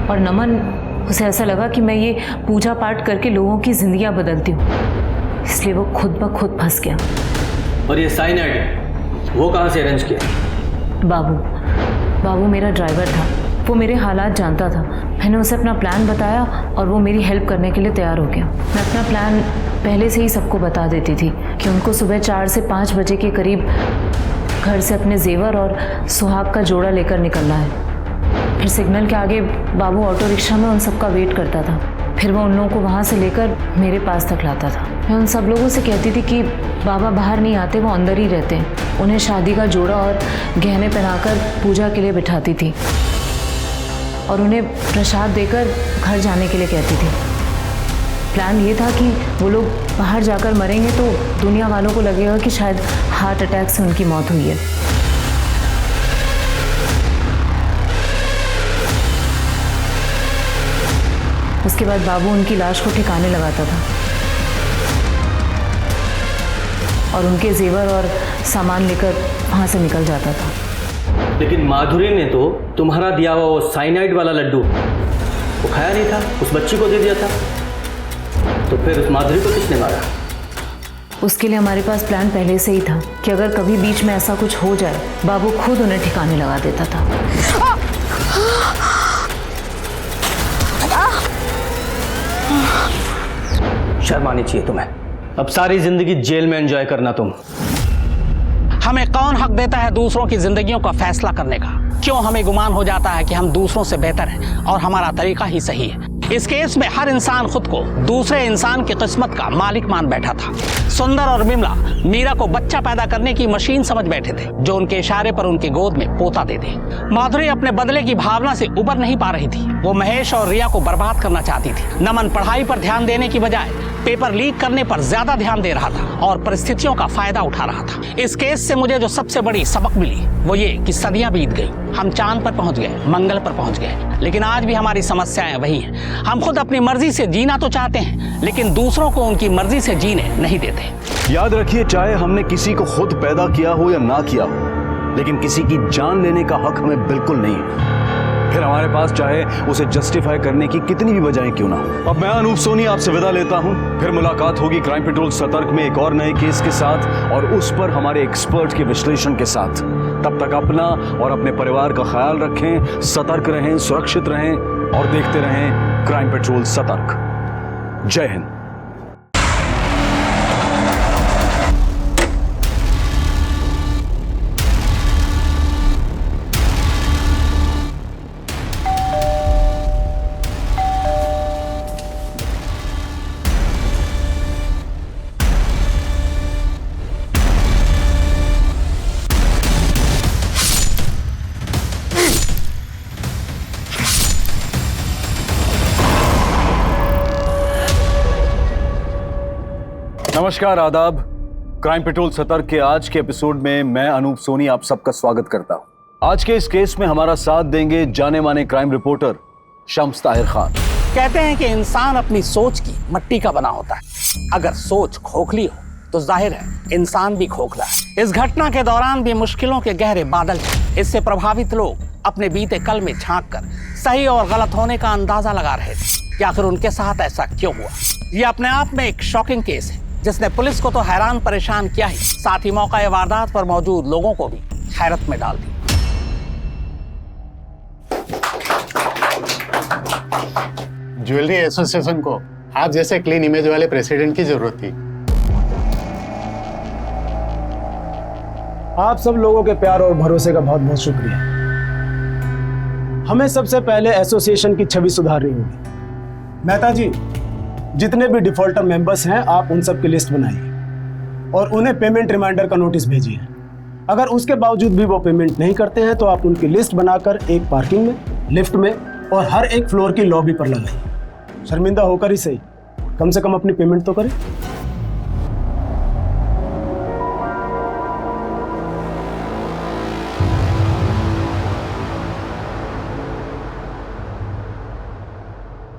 और नमन, उसे ऐसा लगा कि मैं ये पूजा पाठ करके लोगों की जिंदगियां बदलती हूँ, इसलिए वो खुद ब खुद फंस गया। और ये साइनाइड वो कहाँ से अरेंज किया? बाबू मेरा ड्राइवर था, वो मेरे हालात जानता था। मैंने उसे अपना प्लान बताया और वो मेरी हेल्प करने के लिए तैयार हो गया। मैं अपना प्लान पहले से ही सबको बता देती थी कि उनको सुबह 4 से 5 बजे के करीब घर से अपने जेवर और सुहाग का जोड़ा लेकर निकलना है। फिर सिग्नल के आगे बाबू ऑटो रिक्शा में उन सबका वेट करता था। फिर वो उन लोगों को वहाँ से लेकर मेरे पास तक लाता था। मैं उन सब लोगों से कहती थी कि बाबा बाहर नहीं आते, वो अंदर ही रहते हैं। उन्हें शादी का जोड़ा और गहने पहनाकर पूजा के लिए बिठाती थी और उन्हें प्रसाद देकर घर जाने के लिए कहती थी। प्लान ये था कि वो लोग बाहर जाकर मरेंगे तो दुनिया वालों को लगेगा कि शायद हार्ट अटैक से उनकी मौत हुई है। उसके बाद बाबू उनकी लाश को ठिकाने लगाता था और उनके जेवर और सामान लेकर वहाँ से निकल जाता था। लेकिन माधुरी ने तो तुम्हारा दिया हुआ वो साइनाइड वाला लड्डू वो खाया नहीं था, उस बच्ची को दे दिया था। तो फिर उस माधुरी को किसने मारा? उसके लिए हमारे पास प्लान पहले से ही था कि अगर कभी बीच में ऐसा कुछ हो जाए, बाबू खुद उन्हें ठिकाने लगा देता था। शर्म आनी चाहिए तुम्हें। अब सारी जिंदगी जेल में एंजॉय करना तुम। हमें कौन हक देता है दूसरों की जिंदगियों का फैसला करने का? क्यों हमें गुमान हो जाता है कि हम दूसरों से बेहतर हैं और हमारा तरीका ही सही है? इस केस में हर इंसान खुद को दूसरे इंसान की किस्मत का मालिक मान बैठा था। सुंदर और बिमला मीरा को बच्चा पैदा करने की मशीन समझ बैठे थे जो उनके इशारे पर उनके गोद में पोता दे दे। माधुरी अपने बदले की भावना से उबर नहीं पा रही थी। वो महेश और रिया को बर्बाद करना चाहती थी। नमन पढ़ाई पर ध्यान देने की बजाय पेपर लीक करने पर ज्यादा ध्यान दे रहा था और परिस्थितियों का फायदा उठा रहा था। इस केस से मुझे जो सबसे बड़ी सबक मिली वो ये कि सदियां बीत गई, हम चांद पर पहुंच गए, मंगल पर पहुंच गए, लेकिन आज भी हमारी समस्याएं वही हैं। हम खुद अपनी मर्जी से जीना तो चाहते हैं, लेकिन दूसरों को उनकी मर्जी से जीने नहीं देते। याद रखिए, चाहे हमने किसी को खुद पैदा किया हो या ना किया हो, लेकिन किसी की जान लेने का हक हमें बिल्कुल नहीं है, फिर हमारे पास चाहे उसे जस्टिफाई करने की कितनी भी वजहें क्यों ना हो। अब मैं अनूप सोनी आपसे विदा लेता हूं, फिर मुलाकात होगी क्राइम पेट्रोल सतर्क में एक और नए केस के साथ और उस पर हमारे एक्सपर्ट के विश्लेषण के साथ। तब तक अपना और अपने परिवार का ख्याल रखें, सतर्क रहें, सुरक्षित रहें और देखते रहें क्राइम पेट्रोल सतर्क। जय हिंद। नमस्कार, आदाब। क्राइम पेट्रोल सतर्क के आज के एपिसोड में मैं अनूप सोनी आप सबका स्वागत करता हूं। आज के इस केस में हमारा साथ देंगे जाने माने क्राइम रिपोर्टर शम्स ताहिर खान। कहते हैं कि इंसान अपनी सोच की मट्टी का बना होता है। अगर सोच खोखली हो तो जाहिर है इंसान भी खोखला है। इस घटना के दौरान भी मुश्किलों के गहरे बादल थे। इससे प्रभावित लोग अपने बीते कल में झांक कर सही और गलत होने का अंदाजा लगा रहे थे कि आखिर उनके साथ ऐसा क्यों हुआ। ये अपने आप में एक शॉकिंग केस है जिसने पुलिस को तो हैरान परेशान किया ही, साथ ही मौका वारदात पर मौजूद लोगों को भी हैरत में डाल दी। ज्वेलरी एसोसिएशन को आप जैसे क्लीन इमेज वाले प्रेसिडेंट की जरूरत थी। आप सब लोगों के प्यार और भरोसे का बहुत बहुत शुक्रिया। हमें सबसे पहले एसोसिएशन की छवि सुधारनी होगी। मेहता जी, जितने भी डिफॉल्टर मेंबर्स हैं आप उन सब की लिस्ट बनाइए और उन्हें पेमेंट रिमाइंडर का नोटिस भेजिए। अगर उसके बावजूद भी वो पेमेंट नहीं करते हैं तो आप उनकी लिस्ट बनाकर एक पार्किंग में, लिफ्ट में और हर एक फ्लोर की लॉबी पर लगाइए। शर्मिंदा होकर ही सही, कम से कम अपनी पेमेंट तो करें।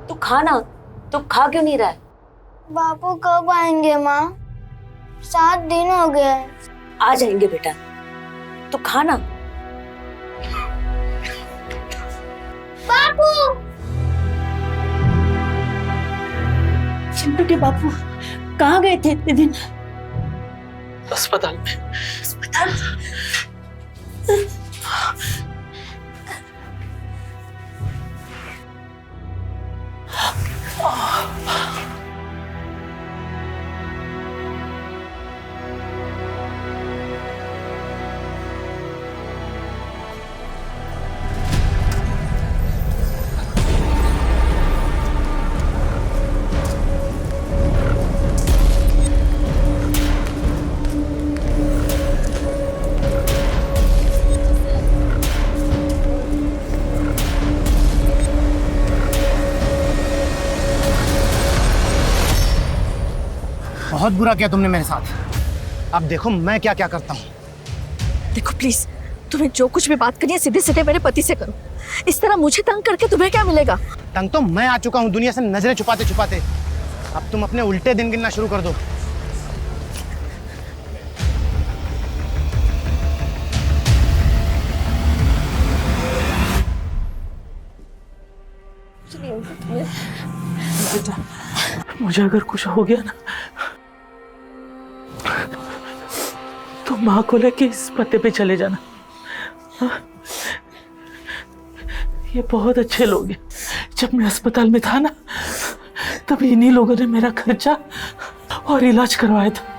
तू खाना, तो खा क्यों नहीं रहा है? बापू कब आएंगे माँ? 7 दिन हो गए। आ जाएंगे बेटा, तो खाना। बापू! चिंटू के बापू कहाँ गए थे इतने दिन? अस्पताल में। अस्पताल? बहुत बुरा किया तुमने मेरे साथ। अब देखो मैं क्या क्या करता हूँ। देखो प्लीज, तुम्हें जो कुछ भी बात करनी है सीधे सीधे मेरे पति से करो। इस तरह मुझे तंग करके तुम्हें क्या मिलेगा? तंग तो मैं आ चुका हूँ दुनिया से नजरें छुपाते छुपाते। अब तुम अपने उल्टे दिन गिनना शुरू कर दो। बेटा, मुझे अगर कुछ हो गया ना तो माँ को लेके इस पते पे चले जाना। हाँ? ये बहुत अच्छे लोग हैं। जब मैं अस्पताल में था ना तब इन्हीं लोगों ने मेरा खर्चा और इलाज करवाया था।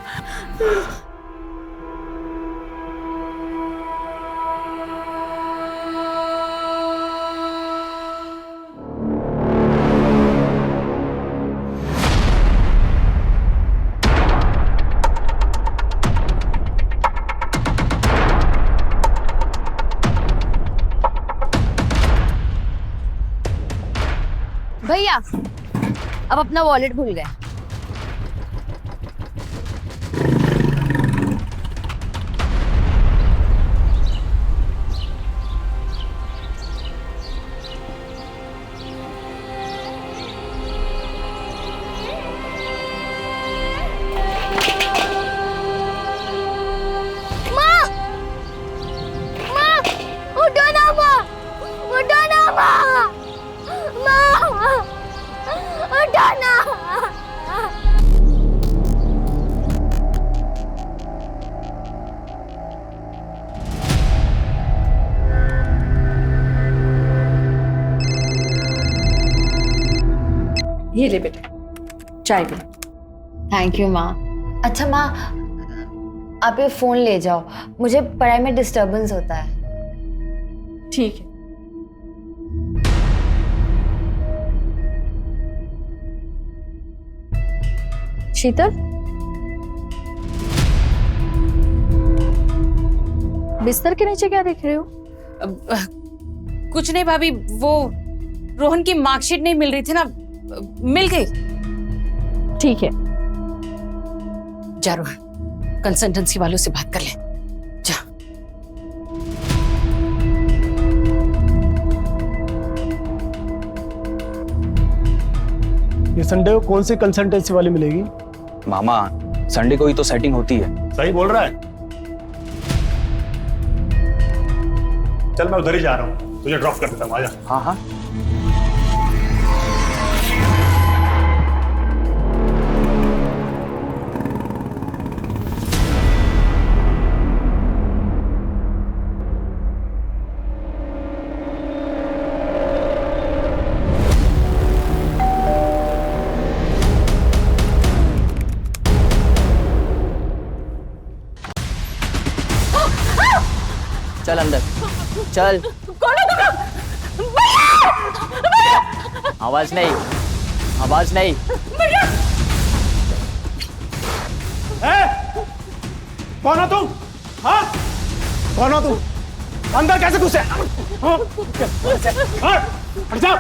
भैया अब अपना वॉलेट भूल गए। ये ले बेटे, चाय भी। थैंक यू माँ। अच्छा माँ, आप ये फ़ोन ले जाओ, मुझे पढ़ाई में डिस्टरबेंस होता है। ठीक है। शीतल, बिस्तर के नीचे क्या देख रहे हो? कुछ नहीं भाभी, वो रोहन की मार्कशीट नहीं मिल रही थी ना, मिल गई। ठीक है, जा रोहन, कंसल्टेंसी वालों से बात कर ले। जा। ये संडे को कौन सी कंसल्टेंसी वाली मिलेगी? मामा, संडे को ही तो सेटिंग होती है। सही बोल रहा है। चल मैं उधर ही जा रहा हूँ, तुझे ड्रॉप कर देता हूँ, आजा। हाँ हाँ। चल अंदर, चल। कौन है तुम? आवाज नहीं, आवाज नहीं। कौन हो तुम? हाँ? कौन हो तुम? अंदर कैसे घुसे? हट जा।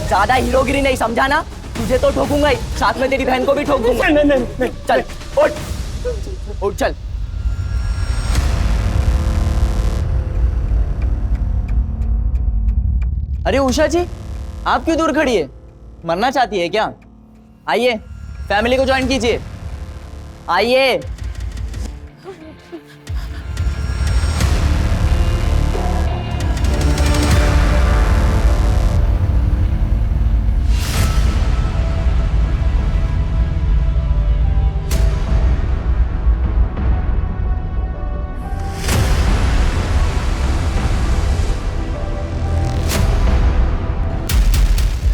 ज्यादा हीरोगिरी नहीं, समझा ना? तुझे तो ठोकूंगा ही, साथ में तेरी बहन को भी ठोक दूंगा। नहीं, चल उठ, उठ चल। अरे उषा जी, आप क्यों दूर खड़ी है? मरना चाहती है क्या? आइए, फैमिली को ज्वाइन कीजिए, आइए।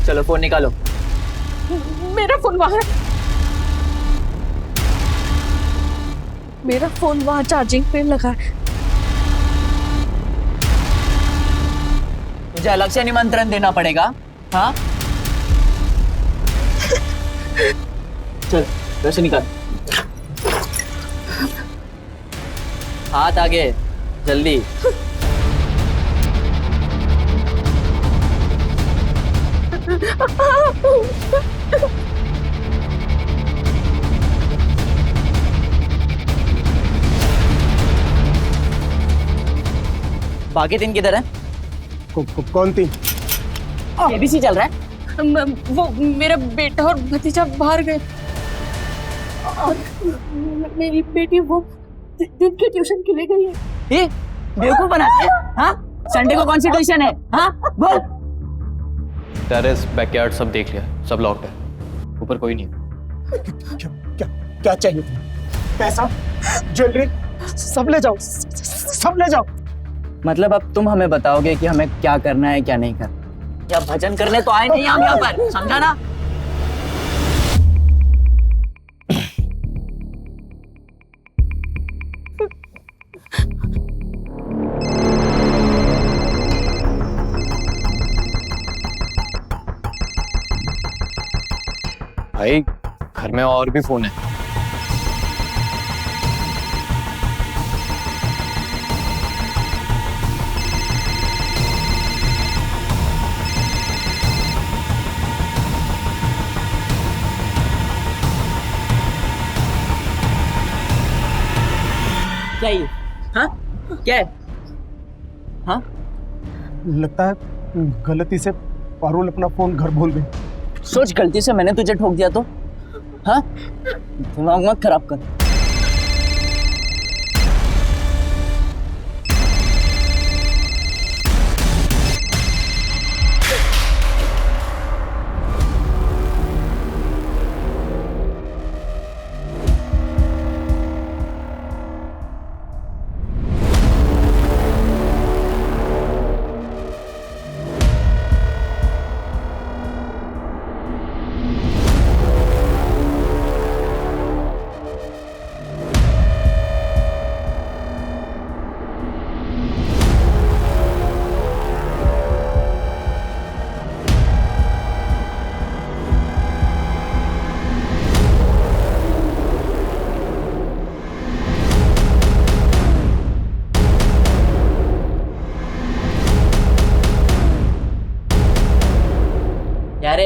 चलो फोन निकालो। मेरा फोन वहां है। मेरा फोन वहां चार्जिंग पे लगा है। मुझे अलग से निमंत्रण देना पड़ेगा, हाँ? चल वैसे निकाल, हाथ आगे, जल्दी। बाकी तीन किधर है? कौन तीन? एबीसी चल रहा है। वो मेरा बेटा और भतीजा बाहर गए और मेरी बेटी वो दिन की ट्यूशन के लिए गई है। ये बेवकूफ बनाते हैं, हाँ? संडे को कौन सी ट्यूशन है, हाँ? बोल। टेरेस, बैकयार्ड सब देख लिया, सब लॉक्ड है, ऊपर कोई नहीं है। क्या चाहिए तुम्हें? पैसा, ज्वेलरी, सब ले जाओ, सब ले जाओ। मतलब अब तुम हमें बताओगे कि हमें क्या करना है क्या नहीं करना? या भजन करने तो आए नहीं हम यहाँ पर, समझा ना? भाई घर में और भी फोन है। क्या ये? हाँ? क्या है? हाँ? लगता है गलती से पारुल अपना फोन घर भूल गई। सोच, गलती से मैंने तुझे ठोक दिया तो? हाँ? दिमाग मत खराब कर।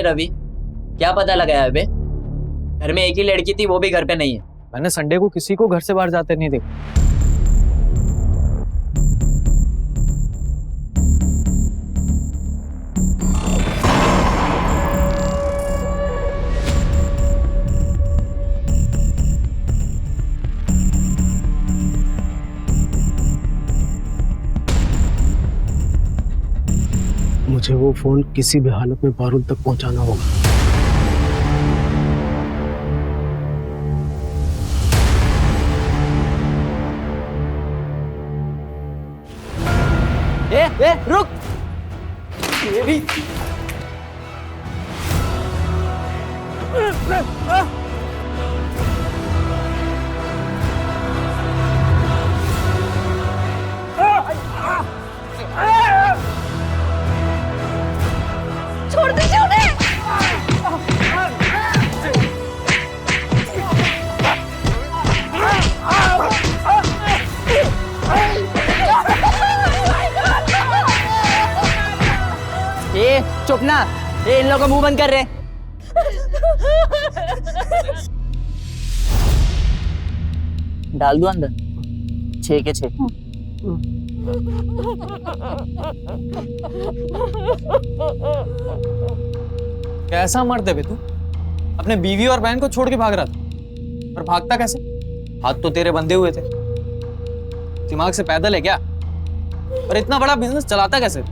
रवि, क्या पता लगाया बे? घर में एक ही लड़की थी, वो भी घर पे नहीं है। मैंने संडे को किसी को घर से बाहर जाते नहीं देखा। मुझे वो फोन किसी भी हालत में पारुल तक पहुंचाना होगा। ए, रुक! ये भी छोड़ दीजिए उन्हें। ए, चुप ना। ए, इन लोगों का मुंह बंद कर रहे। डाल दो अंदर। 6 के 6। कैसा मर्द है बे तू? अपने बीवी और बहन को छोड़ के भाग रहा था, पर भागता कैसे? हाथ तो तेरे बंधे हुए थे। दिमाग से पैदल है क्या? और इतना बड़ा बिजनेस चलाता कैसे?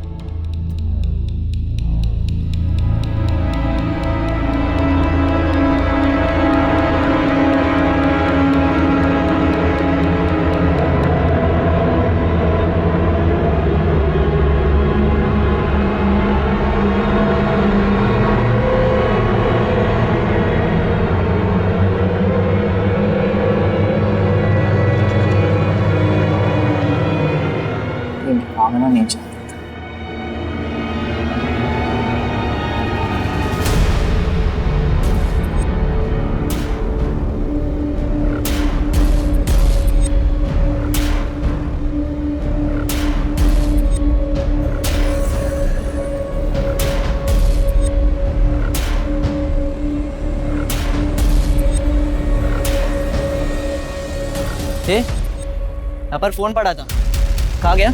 भागना नहीं चाहता। यहाँ पर फोन पड़ा था, कहाँ गया?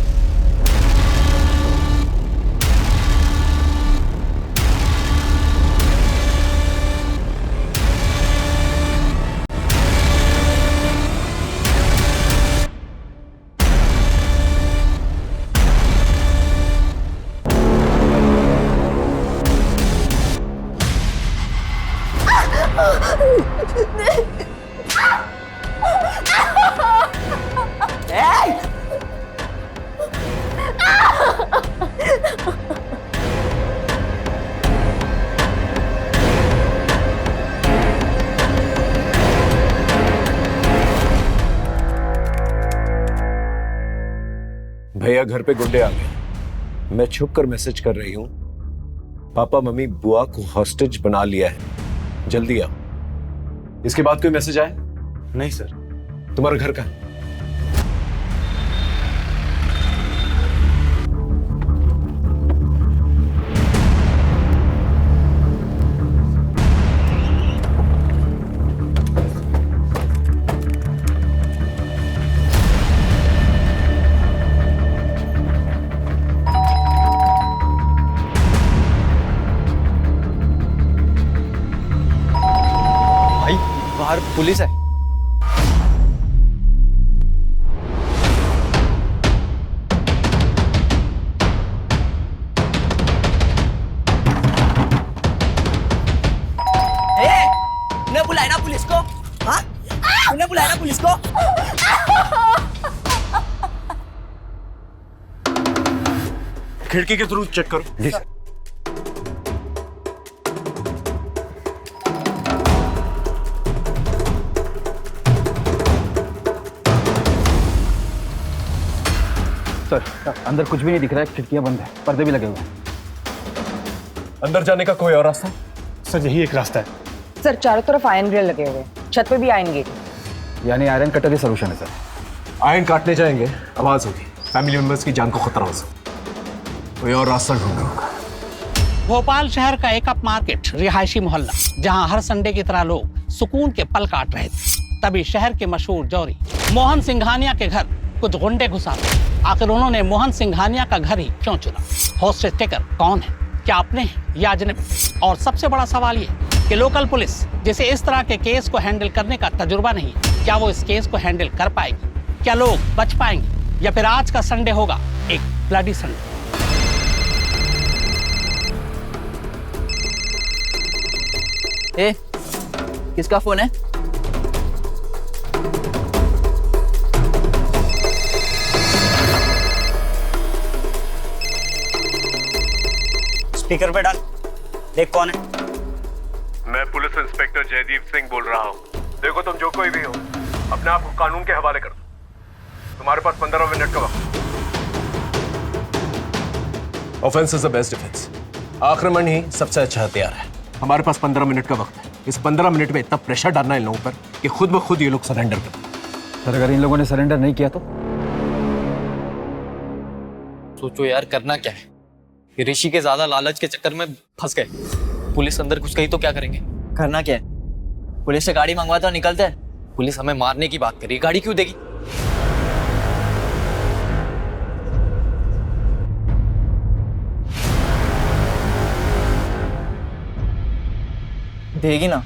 भैया घर पे गुंडे आ गए। मैं छुप कर मैसेज कर रही हूँ, पापा मम्मी बुआ को हॉस्टेज बना लिया है, जल्दी आओ। इसके बाद कोई मैसेज आया? नहीं सर। तुम्हारा घर कहाँ है? बाहर पुलिस है। उन्हें बुलाया ना पुलिस को? हाँ? उन्हें बुलाया ना पुलिस को? खिड़की के थ्रू चेक करो। जी सर। सर अंदर कुछ भी नहीं दिख रहा है, खिड़कियां बंद है, पर्दे भी लगे हुए हैं। अंदर जाने का कोई और रास्ता? सर यही एक रास्ता है। सर चारों तरफ आयरन ग्रिल लगे हुए, छत पे भी आयरन गेट। यानी आयरन कटर ही सोल्यूशन है सर। आयरन काटने जाएंगे, आवाज होगी, फैमिली मेंबर्स की जान को खतरा हो सकता, कोई और रास्ता ढूंढना होगा। भोपाल शहर का एक अप मार्केट रिहायशी मोहल्ला, जहां हर संडे की तरह लोग सुकून के पल काट रहे थे। तभी शहर के मशहूर जौहरी मोहन सिंघानिया के घर कुछ गुंडे घुस आते। आखिर उन्होंने मोहन सिंघानिया का घर ही क्यों चुना? होस्टेज टेकर कौन है? क्या अपने हैं या अजनबी? और सबसे बड़ा सवाल ये कि लोकल पुलिस, जिसे इस तरह के केस को हैंडल करने का तजुर्बा नहीं, क्या वो इस केस को हैंडल कर पाएगी? क्या लोग बच पाएंगे या फिर आज का संडे होगा एक ब्लडी संडे? ए, किसका फोन है? स्पीकर पे डाल, देख कौन है। मैं पुलिस इंस्पेक्टर जयदीप सिंह बोल रहा हूँ। देखो तुम जो कोई भी हो, अपने आप को कानून के हवाले कर दो। तुम्हारे पास 15 मिनट का वक्त। Offence is the best defence. आक्रमण ही सबसे अच्छा हथियार है। हमारे पास 15 मिनट का वक्त है। इस 15 मिनट में इतना प्रेशर डालना है इन लोगों पर कि खुद ब खुद ये लोग सरेंडर कर दें। सर अगर इन लोगों ने सरेंडर नहीं किया तो? सोचो यार, करना क्या है? ऋषि के ज्यादा लालच के चक्कर में फंस गए। पुलिस अंदर कुछ कही तो क्या करेंगे? करना क्या है? पुलिस से गाड़ी मंगवाते और निकलते हैं। पुलिस हमें मारने की बात करी, गाड़ी क्यों देगी? देगी ना।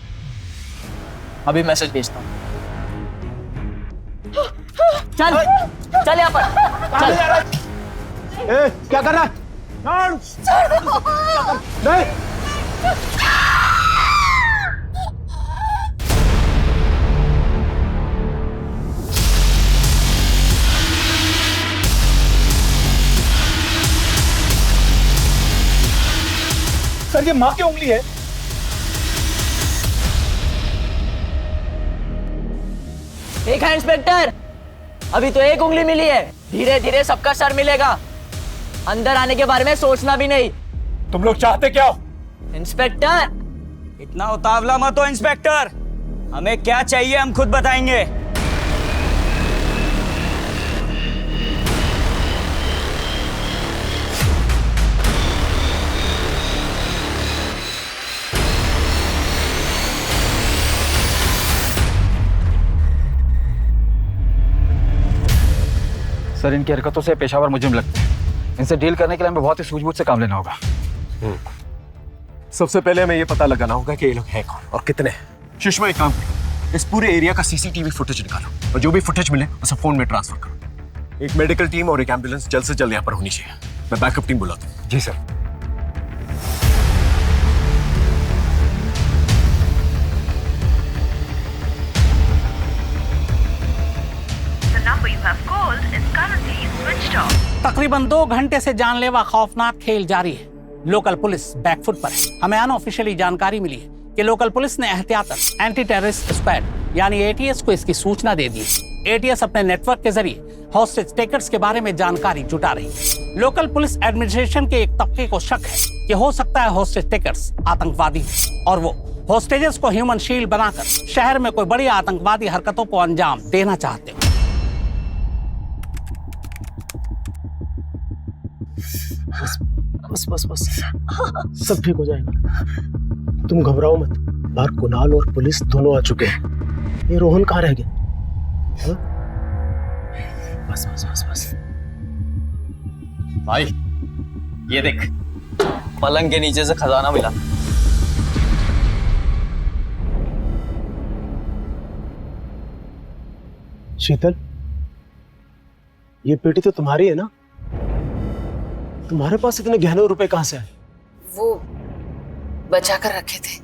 अभी मैसेज भेजता हूँ। चल चल यहाँ पर चल। ए, क्या कर रहा है? नहीं। सर ये माँ की उंगली है। एक है इंस्पेक्टर, अभी तो एक उंगली मिली है, धीरे धीरे सबका सर मिलेगा। अंदर आने के बारे में सोचना भी नहीं। तुम लोग चाहते क्या हो? इंस्पेक्टर, इतना उतावला मत हो इंस्पेक्टर। हमें क्या चाहिए हम खुद बताएंगे। सर इनकी हरकतों से पेशावर मुजरिम लगते हैं। इनसे डील करने के लिए हमें बहुत ही सूझबूझ से काम लेना होगा। सबसे पहले हमें ये पता लगाना होगा कि ये लोग हैं कौन और कितने हैं। सुषमा, एक काम करो, इस पूरे एरिया का सीसीटीवी फुटेज निकालो और जो भी फुटेज मिले उसे फोन में ट्रांसफर करो। एक मेडिकल टीम और एक एम्बुलेंस जल्द से जल्द यहाँ पर होनी चाहिए। मैं बैकअप टीम बुलाता हूँ। जी सर। तकरीबन 2 घंटे से जानलेवा खौफनाक खेल जारी है। लोकल पुलिस बैकफुट पर है। हमें अनऑफिशियली जानकारी मिली है कि लोकल पुलिस ने एहतियातन एंटी टेररिस्ट स्क्वाड यानी एटीएस को इसकी सूचना दे दी है। एटीएस अपने नेटवर्क के जरिए हॉस्टेज टेकर्स के बारे में जानकारी जुटा रही है। लोकल पुलिस एडमिनिस्ट्रेशन के एक तबके को शक है कि हो सकता है हॉस्टेज टेकर्स आतंकवादी और वो हॉस्टेजेस को ह्यूमन शील्ड बनाकर शहर में कोई बड़ी आतंकवादी हरकतों को अंजाम देना चाहते हो। बस बस बस सब ठीक हो जाएगा। तुम घबराओ मत। बाहर कुणाल और पुलिस दोनों आ चुके हैं। ये रोहन कहाँ रह गया? हाँ? बस बस बस बस। भाई ये देख, पलंग के नीचे से खजाना मिला। शीतल, ये पेटी तो तुम्हारी है ना? तुम्हारे पास इतने गहने रुपए कहाँ से आए? वो बचा कर रखे थे।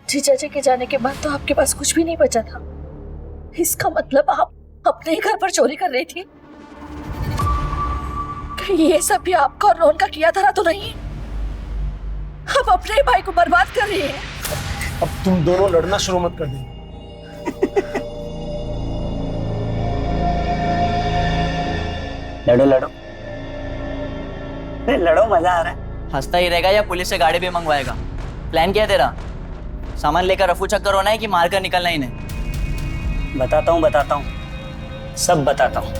जीजा जी के जाने के बाद तो आपके पास कुछ भी नहीं बचा था। इसका मतलब आप अपने ही घर पर चोरी कर रही थी? कहीं ये सब भी आपका और रोहन का किया धरा तो नहीं? अब अपने ही भाई को बर्बाद कर रही है। अब तुम दोनों लड़ना शुरू मत कर देना। लड़ो लड़ो लड़ो, मजा आ रहा है। हंसता ही रहेगा या पुलिस से गाड़ी भी मंगवाएगा? प्लान क्या है तेरा? सामान लेकर रफू चक्कर होना है कि मारकर निकलना ही नहीं? बताता हूँ, सब बताता हूँ।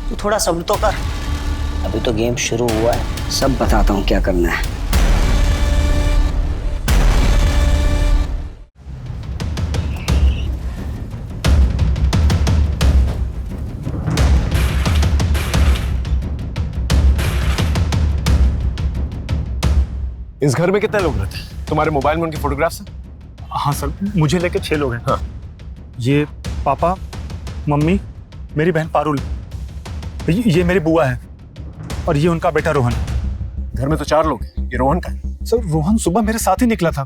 तू थोड़ा सब्र तो कर। अभी तो गेम शुरू हुआ है, सब बताता हूँ क्या करना है। इस घर में कितने लोग रहते हैं? तुम्हारे मोबाइल में उनकी फोटोग्राफ्स हैं? हाँ सर, मुझे लेके 6 लोग हैं। हाँ, ये पापा, मम्मी, मेरी बहन पारुल, ये मेरी बुआ है और ये उनका बेटा रोहन। घर में तो 4 लोग हैं। ये रोहन का है? सर रोहन सुबह मेरे साथ ही निकला था,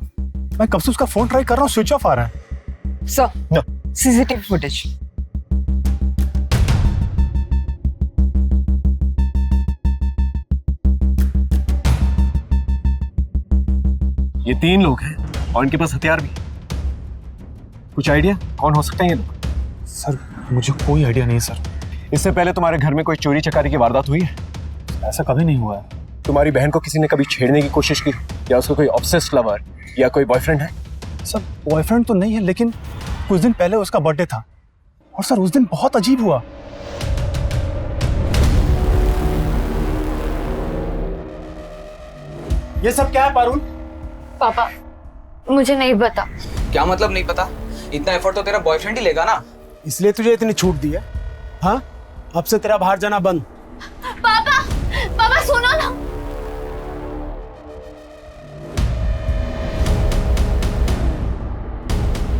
मैं कब से उसका फोन ट्राई कर रहा हूँ, स्विच ऑफ आ रहा है। Sir, CCTV footage. ये 3 लोग हैं और इनके पास हथियार भी। कुछ आइडिया कौन हो सकते हैं ये लोग? सर मुझे कोई आइडिया नहीं सर। इससे पहले तुम्हारे घर में कोई चोरी चकारी की वारदात हुई है? ऐसा कभी नहीं हुआ है। तुम्हारी बहन को किसी ने कभी छेड़ने की कोशिश की, या उसका कोई ऑब्सेस्ड लवर या कोई बॉयफ्रेंड है? सर बॉयफ्रेंड तो नहीं है, लेकिन कुछ दिन पहले उसका बर्थडे था और सर उस दिन बहुत अजीब हुआ। ये सब क्या है पारुल? पापा मुझे नहीं पता। क्या मतलब नहीं पता? इतना एफर्ट तो तेरा बॉयफ्रेंड ही लेगा ना। इसलिए तुझे इतनी छूट दी है? हाँ, अब से तेरा बाहर जाना बंद। पापा, पापा सुनो ना।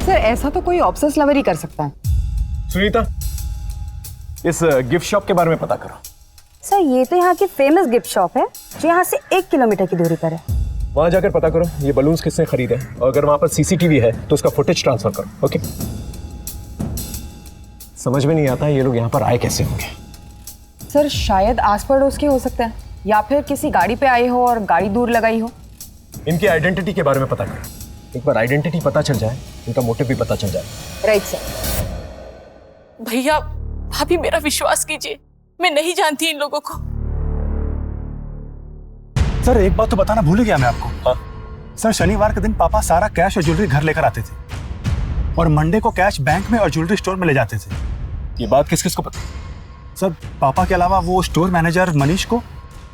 सर ऐसा तो कोई ऑब्सेस लवर ही कर सकता है। सुनीता, इस गिफ्ट शॉप के बारे में पता करो। सर ये तो यहाँ की फेमस गिफ्ट शॉप है जो यहाँ से 1 किलोमीटर की दूरी पर है। वहां जाकर पता करो ये बलून्स किसने खरीदे, और अगर वहां पर सीसीटीवी है तो उसका फुटेज ट्रांसफर करो। ओके? समझ में नहीं आता ये लोग यहाँ पर आए कैसे होंगे। सर शायद आस पड़ोस के हो सकते हैं, या फिर किसी गाड़ी पे आए हो और गाड़ी दूर लगाई हो। इनकी आइडेंटिटी के बारे में पता करो। एक बार आइडेंटिटी पता चल जाए, इनका मोटिव भी पता चल जाए। Right sir. भैया भाभी मेरा विश्वास कीजिए, मैं नहीं जानती इन लोगों को। सर एक बात तो बताना भूल गया मैं आपको। हाँ? सर शनिवार के दिन पापा सारा कैश और ज्वेलरी घर लेकर आते थे और मंडे को कैश बैंक में और ज्वेलरी स्टोर में ले जाते थे। ये बात किस किस को पता? सर पापा के अलावा वो स्टोर मैनेजर मनीष को।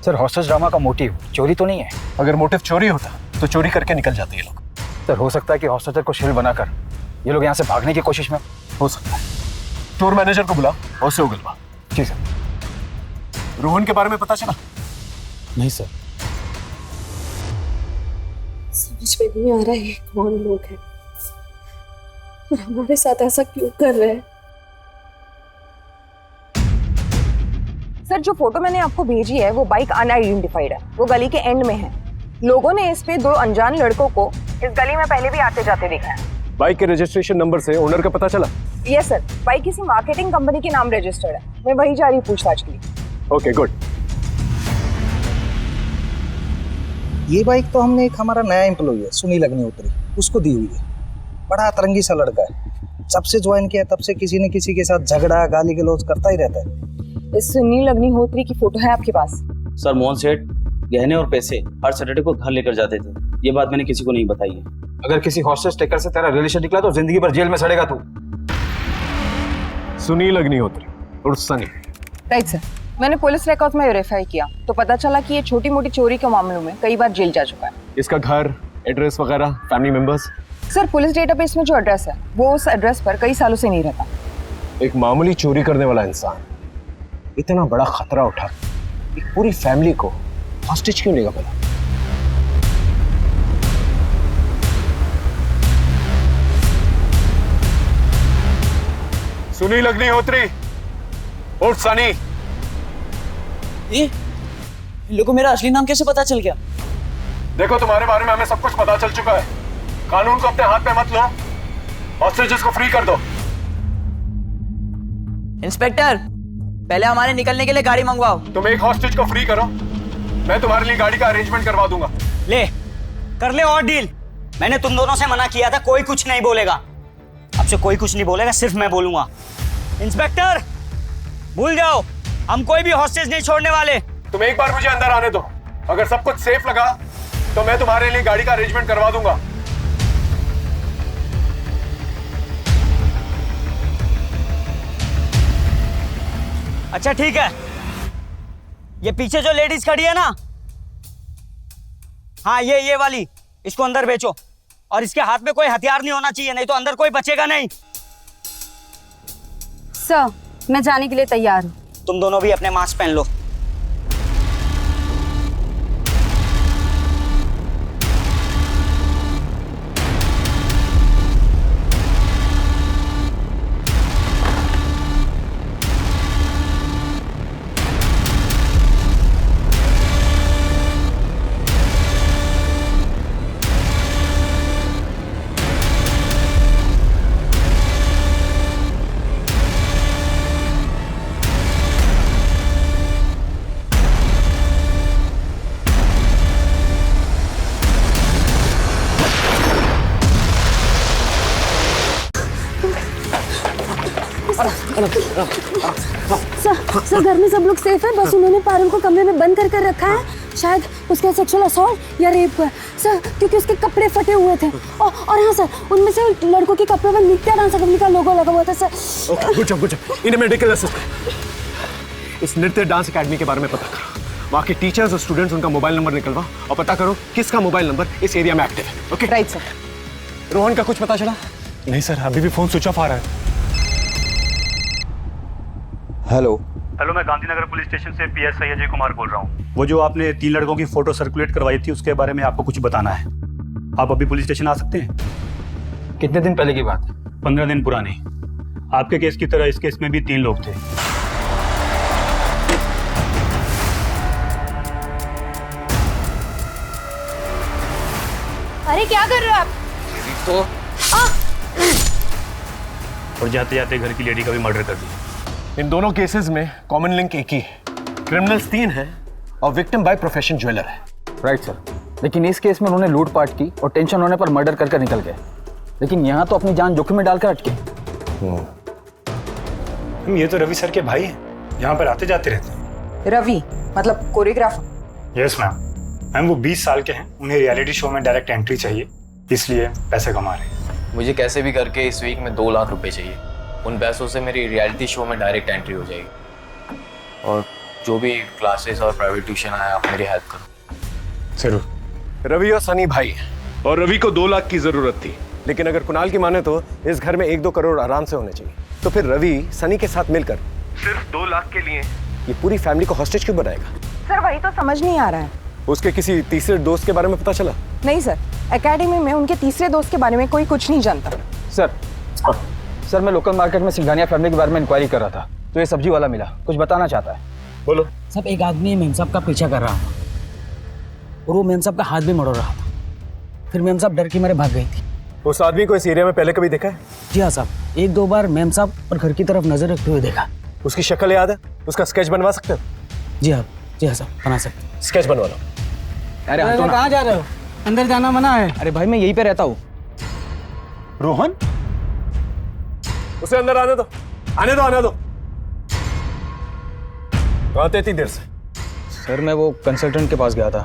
सर हॉस्टेज ड्रामा का मोटिव चोरी तो नहीं है? अगर मोटिव चोरी होता तो चोरी करके निकल जाते ये लोग। सर हो सकता है कि हॉस्टेजर को शील्ड बनाकर ये लोग यहाँ से भागने की कोशिश में। हो सकता है। स्टोर मैनेजर को बुला और उसे उगलवा। जी सर। रोहन के बारे में पता चला? नहीं सर। समझ में नहीं आ रहा है कौन लोग हैं और हमारे साथ ऐसा क्यों कर रहे हैं। सर जो फोटो मैंने आपको भेजी है वो बाइक अनआइडेंटिफाइड है, वो गली के एंड में है। लोगों ने इस पे 2 अनजान लड़कों को इस गली में पहले भी आते जाते देखा है। बाइक के रजिस्ट्रेशन नंबर से ओनर का पता चला? यस सर, बाइक किसी मार्केटिंग कंपनी के नाम रजिस्टर्ड है। मैं वही जा रही हूँ पूछताछ के लिए। Okay good. ये बाइक तो हमने एक हमारा नया एम्प्लॉय है सुनील अग्निहोत्री, उसको दी हुई है। बड़ा अतरंगी सा लड़का है, जब से ज्वाइन किया तब से किसी न किसी के साथ झगड़ा गाली गलौज करता ही रहता है। इस सुनील अग्निहोत्री की फोटो है आपके पास? सर मोहन सेठ गहने और पैसे हर सैटरडे को घर लेकर जाते थे। ये बात मैंने किसी को नहीं बताई है। अगर किसी हॉस्टेज टेकर से तेरा रिलेशन निकला तो जिंदगी भर जेल में सड़ेगा तू। सुनील अग्निहोत्री और सनी। राइट सर, मैंने पुलिस रिकॉर्ड में वेरीफाई किया तो पता चला कि ये छोटी मोटी चोरी के मामलों में कई बार जेल जा चुका है। इसका घर, एड्रेस वगैरह, family members? Sir police database में जो एड्रेस है वो उस एड्रेस पर कई सालों से नहीं रहता। एक मामूली चोरी करने वाला इंसान इतना बड़ा खतरा उठा एक पूरी फैमिली को हॉस्टेज क्यों लेगा भला? सुनील अग्निहोत्री और सनी। ये लोगों को मेरा असली नाम कैसे पता चल गया? देखो तुम्हारे बारे में हमें सब कुछ पता चल चुका है। कानून को अपने हाथ में मत लो, हॉस्टेजेस को फ्री कर दो। इंस्पेक्टर पहले हमारे निकलने के लिए गाड़ी मंगवाओ। तुम एक हॉस्टेज को फ्री करो, मैं तुम्हारे लिए गाड़ी का अरेंजमेंट करवा दूंगा। ले कर ले और डील। मैंने तुम दोनों से मना किया था, कोई कुछ नहीं बोलेगा। अब से कोई कुछ नहीं बोलेगा, सिर्फ मैं बोलूंगा। इंस्पेक्टर भूल जाओ, हम कोई भी हॉस्टेज नहीं छोड़ने वाले। तुम एक बार मुझे अंदर आने दो, अगर सब कुछ सेफ लगा तो मैं तुम्हारे लिए गाड़ी का अरेंजमेंट करवा दूंगा। अच्छा ठीक है, ये पीछे जो लेडीज खड़ी है ना, हाँ ये वाली, इसको अंदर बेचो और इसके हाथ में कोई हथियार नहीं होना चाहिए, नहीं तो अंदर कोई बचेगा नहीं। सर मैं जाने के लिए तैयार हूँ। तुम दोनों भी अपने मास्क पहन लो। सर घर में सब लोग सेफ है, बस उन्होंने पारुल को कमरे में बंद कर रखा है। शायद उसका सेक्सुअल असॉल्ट या रेप हुआ है सर, क्योंकि उसके कपड़े फटे हुए थे। और हाँ सर, उनमें से लड़कों के कपड़ों पर नित्या डांस अकेडमी का लोगो लगा हुआ था सर। Okay, good job. इन्हें मेडिकल असिस्टेंट इस नृत्य डांस एकेडमी के बारे में पता करो। वहाँ के टीचर्स और स्टूडेंट्स, उनका मोबाइल नंबर निकलवा और पता करो किसका मोबाइल नंबर इस एरिया में एक्टिव है। Okay right sir. रोहन का कुछ पता चला? नहीं सर, अभी भी फोन स्विच ऑफ आ रहा है। हेलो हेलो, मैं गांधीनगर पुलिस स्टेशन से पीएसआई अजय कुमार बोल रहा हूँ। वो जो आपने 3 लड़कों की फोटो सर्कुलेट करवाई थी, उसके बारे में आपको कुछ बताना है। आप अभी पुलिस स्टेशन आ सकते हैं? कितने दिन पहले की बात है? 15 दिन पुरानी। आपके केस की तरह इस केस में भी 3 लोग थे। अरे क्या कर रहे हो आप? तो और जाते जाते घर की लेडी का भी मर्डर कर दिया। इन दोनों केसेस में कॉमन लिंक एक ही है, क्रिमिनल्स 3 हैं और विक्टिम बाय प्रोफेशन ज्वेलर है। राइट सर, लेकिन इस केस में उन्होंने लूटपाट की और टेंशन होने पर मर्डर कर निकल गए, लेकिन यहाँ तो अपनी जान जोखिम में डालकर अटके। ये तो रवि सर के भाई हैं, यहाँ पर आते जाते रहते हैं। रवि मतलब कोरियोग्राफर? यस मैम, वो 20 साल के हैं, उन्हें रियलिटी शो में डायरेक्ट एंट्री चाहिए, इसलिए पैसे कमा रहे हैं। मुझे कैसे भी करके इस वीक में 2 लाख रुपए चाहिए। उन पैसों से मेरी रियलिटी शो में डायरेक्ट एंट्री हो जाएगी, और जो भी क्लासेस और प्राइवेट ट्यूशन आया, आप मेरी हेल्प करो। जरूर। रवि और सनी भाई हैं, और रवि को 2 लाख की जरूरत थी, लेकिन अगर कुणाल की माने तो इस घर में 1-2 करोड़ आराम से होने चाहिए। तो फिर रवि सनी के साथ मिलकर सिर्फ 2 लाख के लिए ये पूरी फैमिली को हॉस्टेज क्यों बनाएगा? सर वही तो समझ नहीं आ रहा है। उसके किसी तीसरे दोस्त के बारे में पता चला? नहीं सर, एकेडमी में उनके तीसरे दोस्त के बारे में कोई कुछ नहीं जानता। सर मैं लोकल मार्केट में सिंघानिया फैमिली के बारे में इंक्वायरी कर रहा था, तो ये सब्जी वाला मिला, कुछ बताना चाहता है। बोलो। सब एक आदमी मेम साहब का पीछा कर रहा था और वो मेम साहब का हाथ भी मरोड़ रहा था। फिर मेम साहब डर के मारे भाग गई थी। उस आदमी को इस एरिया में पहले कभी देखा है? जी हाँ साहब, 1-2 बार मेम साहब और घर की तरफ नजर रखते हुए देखा। उसकी शक्ल याद है? उसका स्केच बनवा सकते हो? जी हाँ साहब, बना सकते। स्केच बनवा लो। अरे कहाँ जा रहे हो? अंदर जाना मना है। अरे भाई मैं यहीं पे रहता हूँ। रोहन, उसे अंदर आने दो, आने दो। कहाँ थे इतनी देर से? सर मैं वो कंसल्टेंट के पास गया था।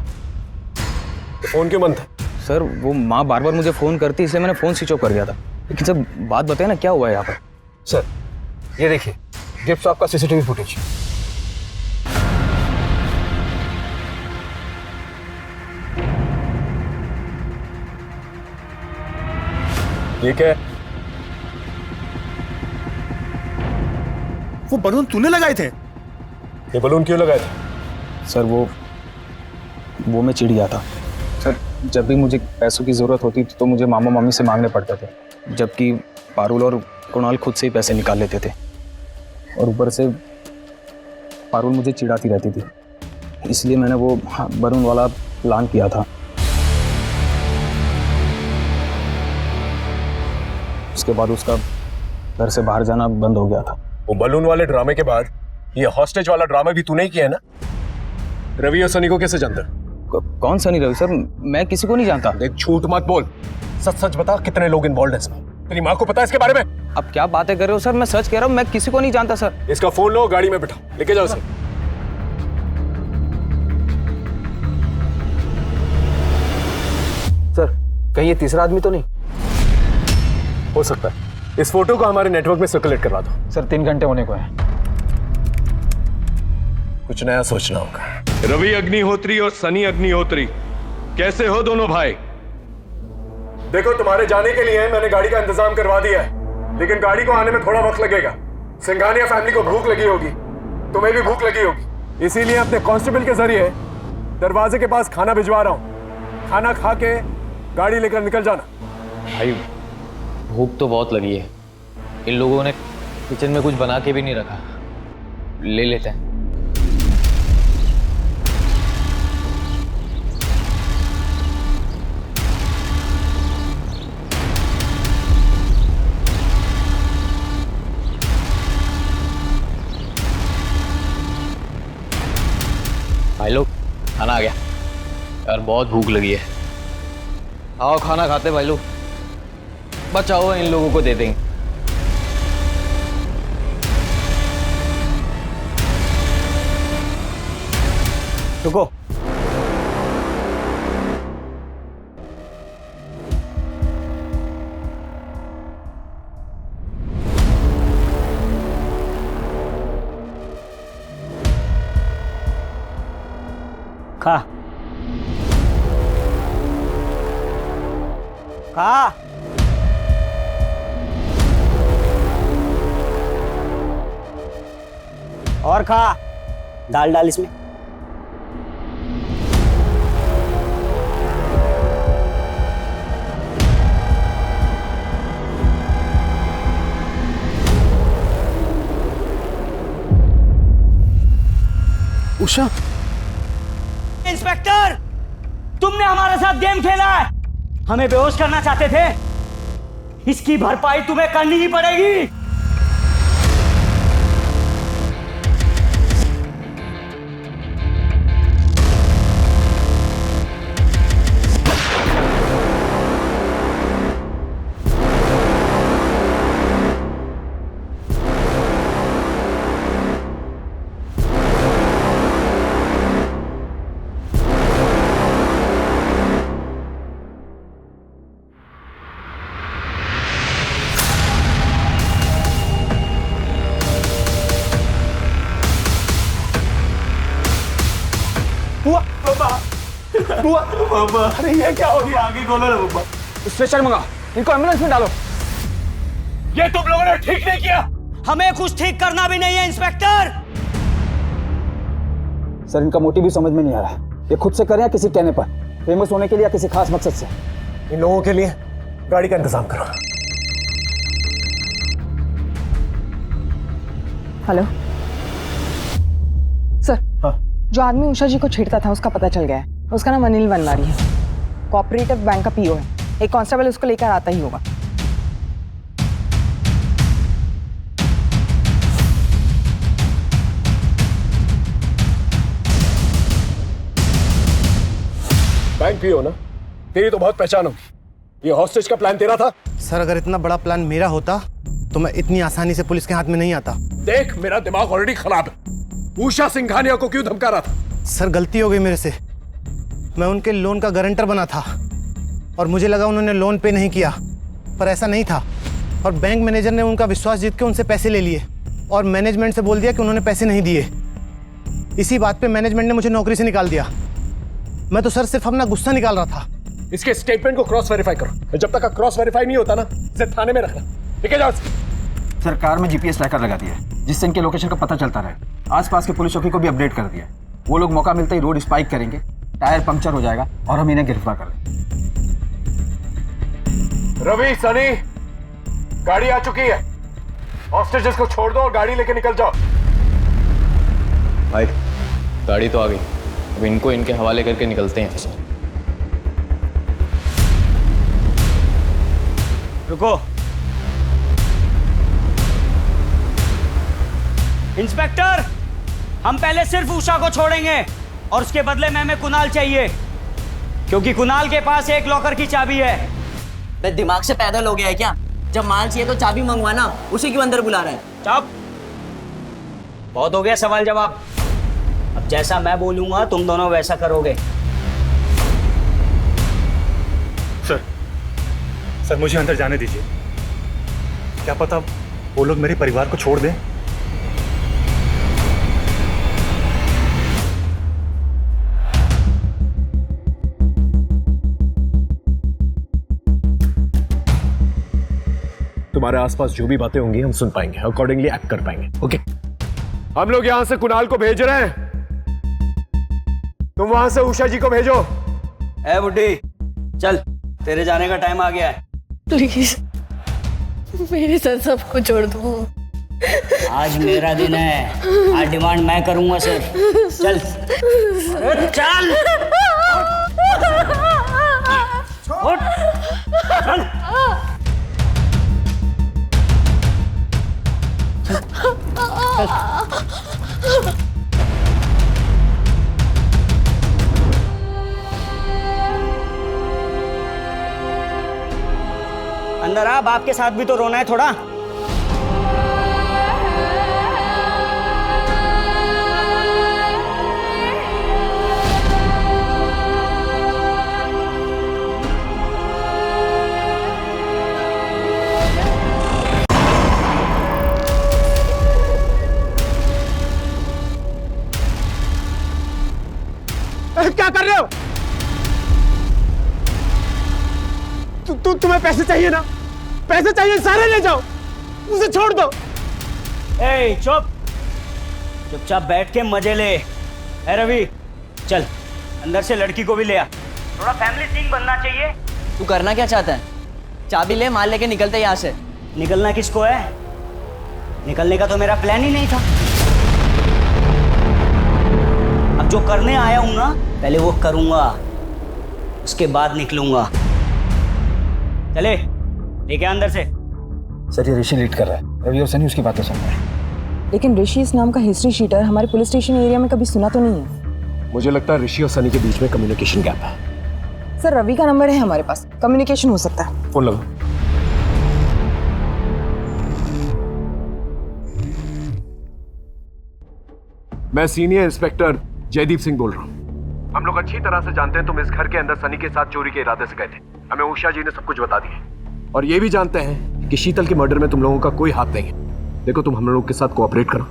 तो फोन क्यों बंद था? सर वो माँ बार बार मुझे फोन करती, इसलिए मैंने फोन स्विच ऑफ कर दिया था। लेकिन सर बात बताए ना, क्या हुआ है यहाँ पर? सर ये देखिए, गिफ्ट शॉप का सीसीटीवी फुटेज। ये क्या है? वो बलून तूने लगाए थे? ये बलून क्यों लगाए थे? सर वो मैं चिढ़ गया था सर। जब भी मुझे पैसों की ज़रूरत होती थी तो मुझे मामा मम्मी से मांगने पड़ते थे, जबकि पारुल और कुणाल खुद से ही पैसे निकाल लेते थे। और ऊपर से पारुल मुझे चिढ़ाती रहती थी, इसलिए मैंने वो बलून वाला प्लान किया था। उसके बाद उसका घर से बाहर जाना बंद हो गया था। वो बलून वाले ड्रामे के बाद ये हॉस्टेज वाला ड्रामा भी तूने ही किया है ना? रवि और सनी को कैसे जानता? कौन सनी? रवि सर, मैं किसी को नहीं जानता। देख, झूठ मत बोल, सच बता, कितने लोग इन्वॉल्व हैं इसमें? तेरी माँ को पता है इसके बारे में? अब क्या बातें कर रहे हो सर? मैं सच कह रहा हूँ, मैं किसी को नहीं जानता सर। इसका फोन लो, गाड़ी में बिठा, लेके जाओ सर। सर कहीं ये तीसरा आदमी तो नहीं? हो सकता है। इस फोटो को हमारे नेटवर्क में सर्कुलेट करवा दो। सर 3 घंटे होने को है। कुछ नया सोचना होगा। रवि अग्निहोत्री और सनी अग्निहोत्री, कैसे हो दोनों भाई? देखो, तुम्हारे जाने के लिए मैंने गाड़ी का इंतजाम करवा दिया है, लेकिन गाड़ी को आने में थोड़ा वक्त लगेगा। सिंघानिया फैमिली को भूख लगी होगी, तुम्हें भी भूख लगी होगी, इसीलिए अपने कांस्टेबल के जरिए दरवाजे के पास खाना भिजवा रहा हूँ। खाना खा के गाड़ी लेकर निकल जाना। भाई भूख तो बहुत लगी है, इन लोगों ने किचन में कुछ बना के भी नहीं रखा, ले लेते हैं। भाई लोग, खाना आ गया यार, बहुत भूख लगी है। आओ खाना खाते भाई लोग, बचाओ इन लोगों को दे देंगे। रुको। खा खा। और खा। दाल डाल इसमें। उषा, इंस्पेक्टर, तुमने हमारे साथ गेम खेला है, हमें बेहोश करना चाहते थे। इसकी भरपाई तुम्हें करनी ही पड़ेगी। बुआ, अरे ये क्या हो गया? आगे खोलो ना बुआ। स्ट्रेचर मंगा, इनको एम्बुलेंस में डालो। ये तुम लोगों ने ठीक नहीं किया। हमें कुछ ठीक करना भी नहीं है इंस्पेक्टर। सर इनका मोटिव भी समझ में नहीं आ रहा, ये खुद से करें या किसी कहने पर, फेमस होने के लिए या किसी खास मकसद से। इन लोगों के लिए गाड़ी का इंतजाम करो। हेलो सर, जो आदमी उषा जी को छेड़ता था उसका पता चल गया है। उसका नाम अनिल वनवारी है, कोऑपरेटिव बैंक का पीओ है। एक कांस्टेबल उसको लेकर आता ही होगा। बैंक पीओ ना, तेरी तो बहुत पहचान होगी। ये हॉस्टेज का प्लान तेरा था? सर अगर इतना बड़ा प्लान मेरा होता तो मैं इतनी आसानी से पुलिस के हाथ में नहीं आता। देख, मेरा दिमाग ऑलरेडी खराब है। उषा सिंघानिया को क्यों धमका रहा था? सर गलती हो गई मेरे से, मैं उनके लोन का गारंटर बना था और मुझे लगा उन्होंने लोन पे नहीं किया, पर ऐसा नहीं था। और बैंक मैनेजर ने उनका विश्वास जीत के उनसे पैसे ले लिए और मैनेजमेंट से बोल दिया कि उन्होंने पैसे नहीं दिए। इसी बात पे मैनेजमेंट ने मुझे नौकरी से निकाल दिया। मैं तो सर सिर्फ अपना गुस्सा निकाल रहा था। इसके स्टेटमेंट को क्रॉस वेरीफाई करो। जब तक क्रॉस वेरीफाई नहीं होता ना, इसे थाने में रखना। ठीक है जाओ। सर कार में जीपीएस ट्रैकर लगा दिया है, जिससे इनके लोकेशन का पता चलता रहे। आसपास के पुलिस चौकी को भी अपडेट कर दिया। वो लोग मौका मिलते ही रोड स्पाइक करेंगे, टायर पंक्चर हो जाएगा और हम इन्हें गिरफ्तार कर लेंगे। रवि, सनी, गाड़ी आ चुकी है। हॉस्टेजेस को छोड़ दो और गाड़ी लेके निकल जाओ। भाई गाड़ी तो आ गई, अब इनको इनके हवाले करके निकलते हैं। रुको। इंस्पेक्टर, हम पहले सिर्फ उषा को छोड़ेंगे और उसके बदले में हमें कुणाल चाहिए, क्योंकि कुणाल के पास एक लॉकर की चाबी है। बे दिमाग से पैदल हो गया है क्या? जब माल चाहिए तो चाबी मंगवाना, उसी क्यों अंदर बुला रहा है? चुप, बहुत हो गया सवाल जवाब। अब जैसा मैं बोलूंगा तुम दोनों वैसा करोगे। सर मुझे अंदर जाने दीजिए। क्या पता वो लोग मेरे परिवार को छोड़ दें। तुम्हारे आसपास जो भी बातें होंगी हम सुन पाएंगे, अकॉर्डिंगली एक्ट कर पाएंगे। ओके, हम लोग यहां से कुणाल को भेज रहे हैं, तुम वहां से उषा जी को भेजो। ए बुड्ढी, चल, तेरे जाने का टाइम आ गया है। प्लीज मेरे साथ सबको छोड़ दो। आज मेरा दिन है, आज डिमांड मैं करूंगा सर। चल, अरे चल, उठ, चल। अंदर आ, बाप के साथ भी तो रोना है थोड़ा। क्या कर रहे हो? तुम्हें पैसे चाहिए ना? पैसे चाहिए, सारे ले जाओ, उसे छोड़ दो। ए चुप, चुपचाप बैठ के मजे ले। ए रवि, चल अंदर से लड़की को भी ले आ। थोड़ा फैमिली सीन बनना चाहिए। तू करना क्या चाहता है? चाबी ले, माल लेके निकलते यहाँ से। निकलना किसको है? निकलने का तो मेरा प्लान ही नहीं था। अब जो करने आया हूं ना, पहले वो करूंगा, उसके बाद निकलूंगा। चले, लेके अंदर से। सर ये ऋषि लीड कर रहा है, रवि और सनी उसकी बातें सुन रहे हैं। लेकिन ऋषि इस नाम का हिस्ट्री शीटर हमारे पुलिस स्टेशन एरिया में कभी सुना तो नहीं है। मुझे लगता है ऋषि और सनी के बीच में कम्युनिकेशन गैप है। सर रवि का नंबर है हमारे पास, कम्युनिकेशन हो सकता है। फोन लगाओ। मैं सीनियर इंस्पेक्टर जयदीप सिंह बोल रहा हूँ। हम लोग अच्छी तरह से जानते हैं तुम इस घर के अंदर सनी के साथ चोरी के इरादे से गए थे। हमें उषा जी ने सब कुछ बता दिया और ये भी जानते हैं कि शीतल के मर्डर में तुम लोगों का कोई हाथ नहीं है। देखो तुम हम लोगों के साथ कोऑपरेट करो,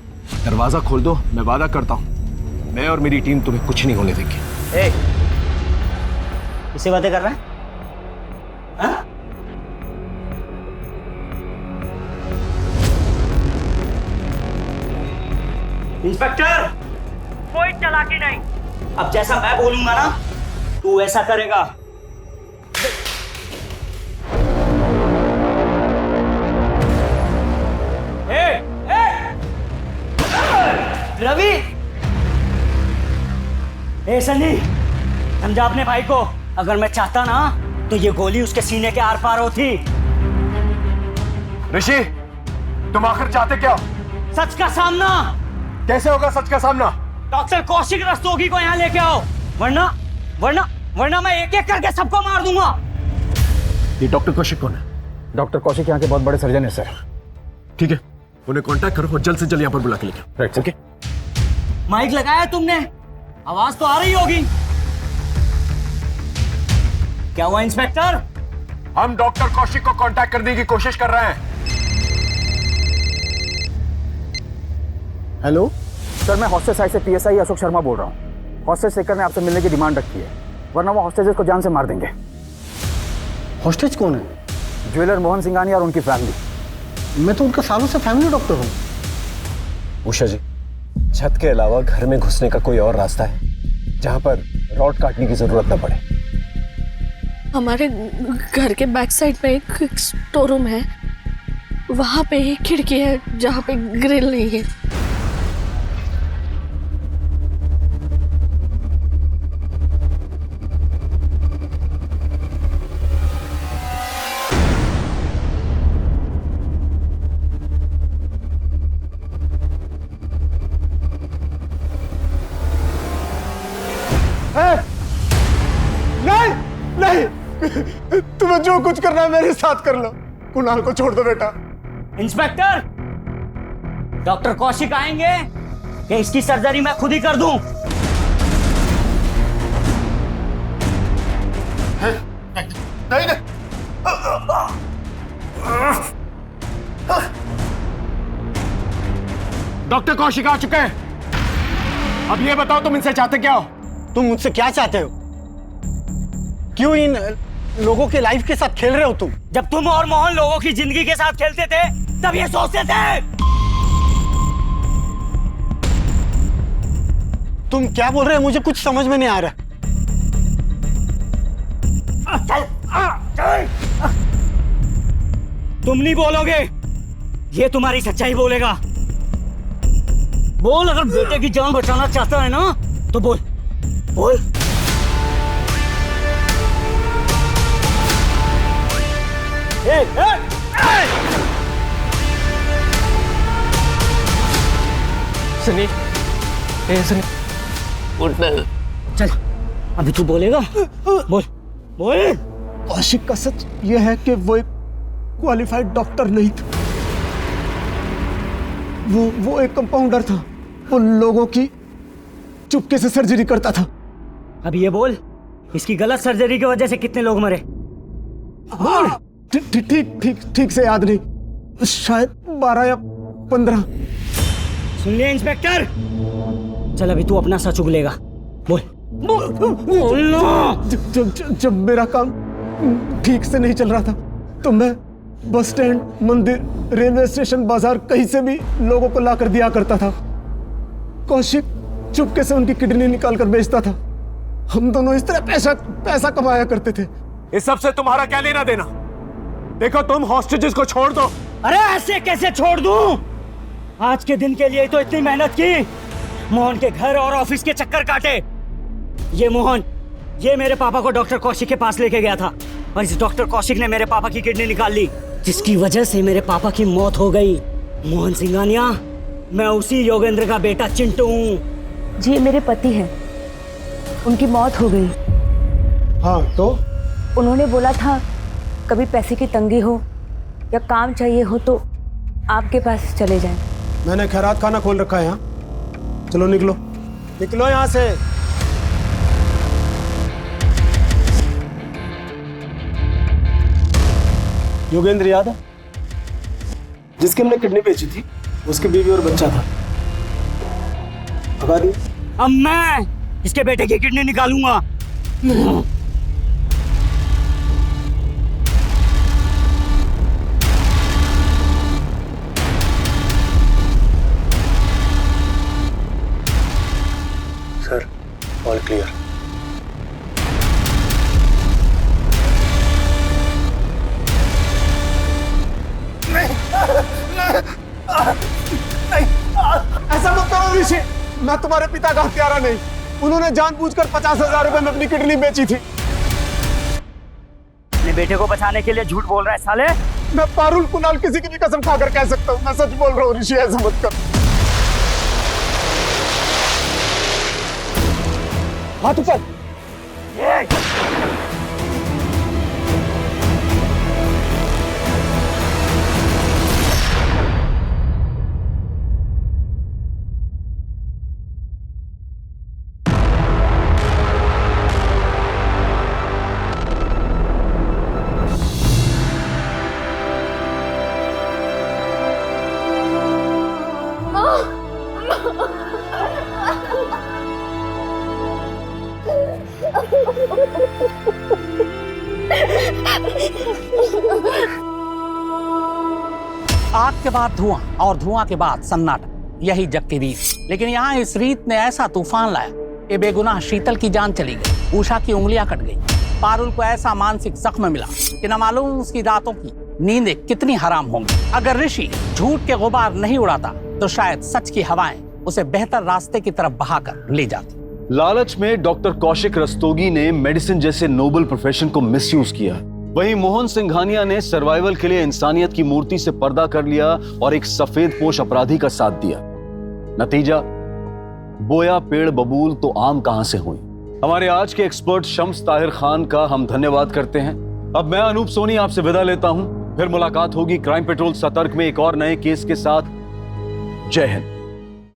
दरवाजा खोल दो। मैं वादा करता हूँ मैं और मेरी टीम तुम्हें कुछ नहीं होने देंगे। किससे बातें कर रहा है? हाँ? इंस्पेक्टर, कोई चालाकी नहीं। अब जैसा मैं बोलूंगा ना, तू ऐसा करेगा। रवि! ए सनी, समझा अपने भाई को। अगर मैं चाहता ना तो ये गोली उसके सीने के आर पार होती। ऋषि, तुम आखिर चाहते क्या? सच का सामना। कैसे होगा सच का सामना? डॉक्टर कौशिक रस्तोगी को यहाँ लेके आओ, वरना वरना वरना मैं एक एक करके सबको मार दूंगा। ये डॉक्टर कौशिक कौन है? डॉक्टर कौशिक यहाँ के बहुत बड़े सर्जन है सर। ठीक है, उन्हें कांटेक्ट करो और जल्द से जल्द यहाँ पर बुला के लेके आओ। Right okay. माइक लगाया है तुमने? आवाज तो आ रही होगी। क्या हुआ इंस्पेक्टर? हम डॉक्टर कौशिक को कांटेक्ट करने की कोशिश कर रहे हैं। हेलो सर, मैं हॉस्टेज साइड से पीएसआई अशोक शर्मा बोल रहा हूँ। हॉस्टेज शेखर ने आपसे मिलने की डिमांड रखी है, वरना वो हॉस्टेजेस को जान से मार देंगे। हॉस्टेज कौन है? ज्वेलर मोहन सिंघानी और उनकी फैमिली। मैं तो उनका सालों से फैमिली डॉक्टर हूँ। उषा जी, छत के अलावा घर में घुसने का कोई और रास्ता है जहां पर रॉड काटने की जरूरत न पड़े? हमारे घर के बैक साइड में एक स्टोर रूम है, वहां पे एक खिड़की है जहां पे ग्रिल नहीं है। नहीं नहीं, तुम्हें जो कुछ करना है मेरे साथ कर लो। कुणाल को छोड़ दो बेटा। इंस्पेक्टर, डॉक्टर कौशिक आएंगे कि इसकी सर्जरी मैं खुद ही कर दूं? नहीं नहीं, डॉक्टर कौशिक आ चुके हैं। अब ये बताओ तुम इनसे चाहते क्या हो? तुम मुझसे क्या चाहते हो? क्यों इन लोगों के लाइफ के साथ खेल रहे हो तुम? जब तुम और मोहन लोगों की जिंदगी के साथ खेलते थे तब ये सोचते थे। तुम क्या बोल रहे हो? मुझे कुछ समझ में नहीं आ रहा। तुम नहीं बोलोगे, ये तुम्हारी सच्चाई बोलेगा। बोल, अगर बेटे की जान बचाना चाहता है ना तो बोल बोल। सनी, सनी उठना। चल, अभी तू बोलेगा। बोल बोल। कौशिक का सच यह है कि वो एक क्वालिफाइड डॉक्टर नहीं था। वो एक कंपाउंडर था। वो लोगों की चुपके से सर्जरी करता था। अब ये बोल, इसकी गलत सर्जरी की वजह से कितने लोग मरे? ठीक से याद नहीं, शायद 12 या 15। सुन लिया इंस्पेक्टर? चल अभी तू अपना सच उगलेगा। बोल। जब मेरा काम ठीक से नहीं चल रहा था तो मैं बस स्टैंड, मंदिर, रेलवे स्टेशन, बाजार कहीं से भी लोगों को ला कर दिया करता था। कौशिक चुपके से उनकी किडनी निकाल कर बेचता था। हम दोनों इस तरह पैसा कमाया करते थे। इस सब से तुम्हारा क्या लेना देना? देखो तुम हॉस्टेजेस को छोड़ दो। अरे ऐसे कैसे छोड़ दूं? आज के दिन के लिए तो इतनी मेहनत की, मोहन के घर और ऑफिस के चक्कर काटे। ये मोहन, ये मेरे पापा को डॉक्टर कौशिक के पास लेके गया था और इस डॉक्टर कौशिक ने मेरे पापा की किडनी निकाल ली, जिसकी वजह से मेरे पापा की मौत हो गई। मोहन सिंघानिया, मैं उसी योगेंद्र का बेटा चिंटू हूँ। जी, मेरे पति हैं, उनकी मौत हो गई। हाँ तो उन्होंने बोला था कभी पैसे की तंगी हो या काम चाहिए हो तो आपके पास चले जाएं। मैंने खैरात खाना खोल रखा है यहाँ। चलो निकलो, निकलो यहाँ से। योगेंद्र याद है, जिसके हमने किडनी बेची थी, उसकी बीवी और बच्चा था। भगा दी। अब मैं इसके बेटे की किडनी निकालूंगा। Sir, all clear. ऐसा मत करो ऋषि, मैं तुम्हारे पिता का हत्यारा नहीं। उन्होंने जानबूझकर 50,000 रुपए में अपनी किडनी बेची थी। अपने बेटे को बचाने के लिए झूठ बोल रहा है साले। मैं पारुल, कुणाल, किसी की भी कसम खाकर कह सकता हूँ, मैं सच बोल रहा हूँ ऋषि, ऐसा मत कर। हाथ ऊपर। आग के बाद धुआं और धुआं के बाद सन्नाटा, यही जग की रीत। लेकिन यहाँ इस रीत ने ऐसा तूफान लाया कि बेगुनाह शीतल की जान चली गई, उषा की उंगलियां कट गई, पारुल को ऐसा मानसिक जख्म मिला कि न मालूम उसकी रातों की नींदें कितनी हराम होंगी। अगर ऋषि झूठ के गुबार नहीं उड़ाता तो शायद सच की हवाएं उसे बेहतर रास्ते की तरफ बहाकर ले जाती। लालच में डॉक्टर कौशिक रस्तोगी ने मेडिसिन जैसे नोबल प्रोफेशन को मिसयूज किया। वहीं मोहन सिंघानिया ने सर्वाइवल के लिए इंसानियत की मूर्ति से पर्दा कर लिया और एक सफेद पोश अपराधी का साथ दिया। नतीजा, बोया पेड़ बबूल तो आम कहां से हुई। हमारे आज के एक्सपर्ट शम्स ताहिर खान का हम धन्यवाद करते हैं। अब मैं अनूप सोनी आपसे विदा लेता हूं। फिर मुलाकात होगी क्राइम पेट्रोल सतर्क में एक और नए केस के साथ। जय हिंद।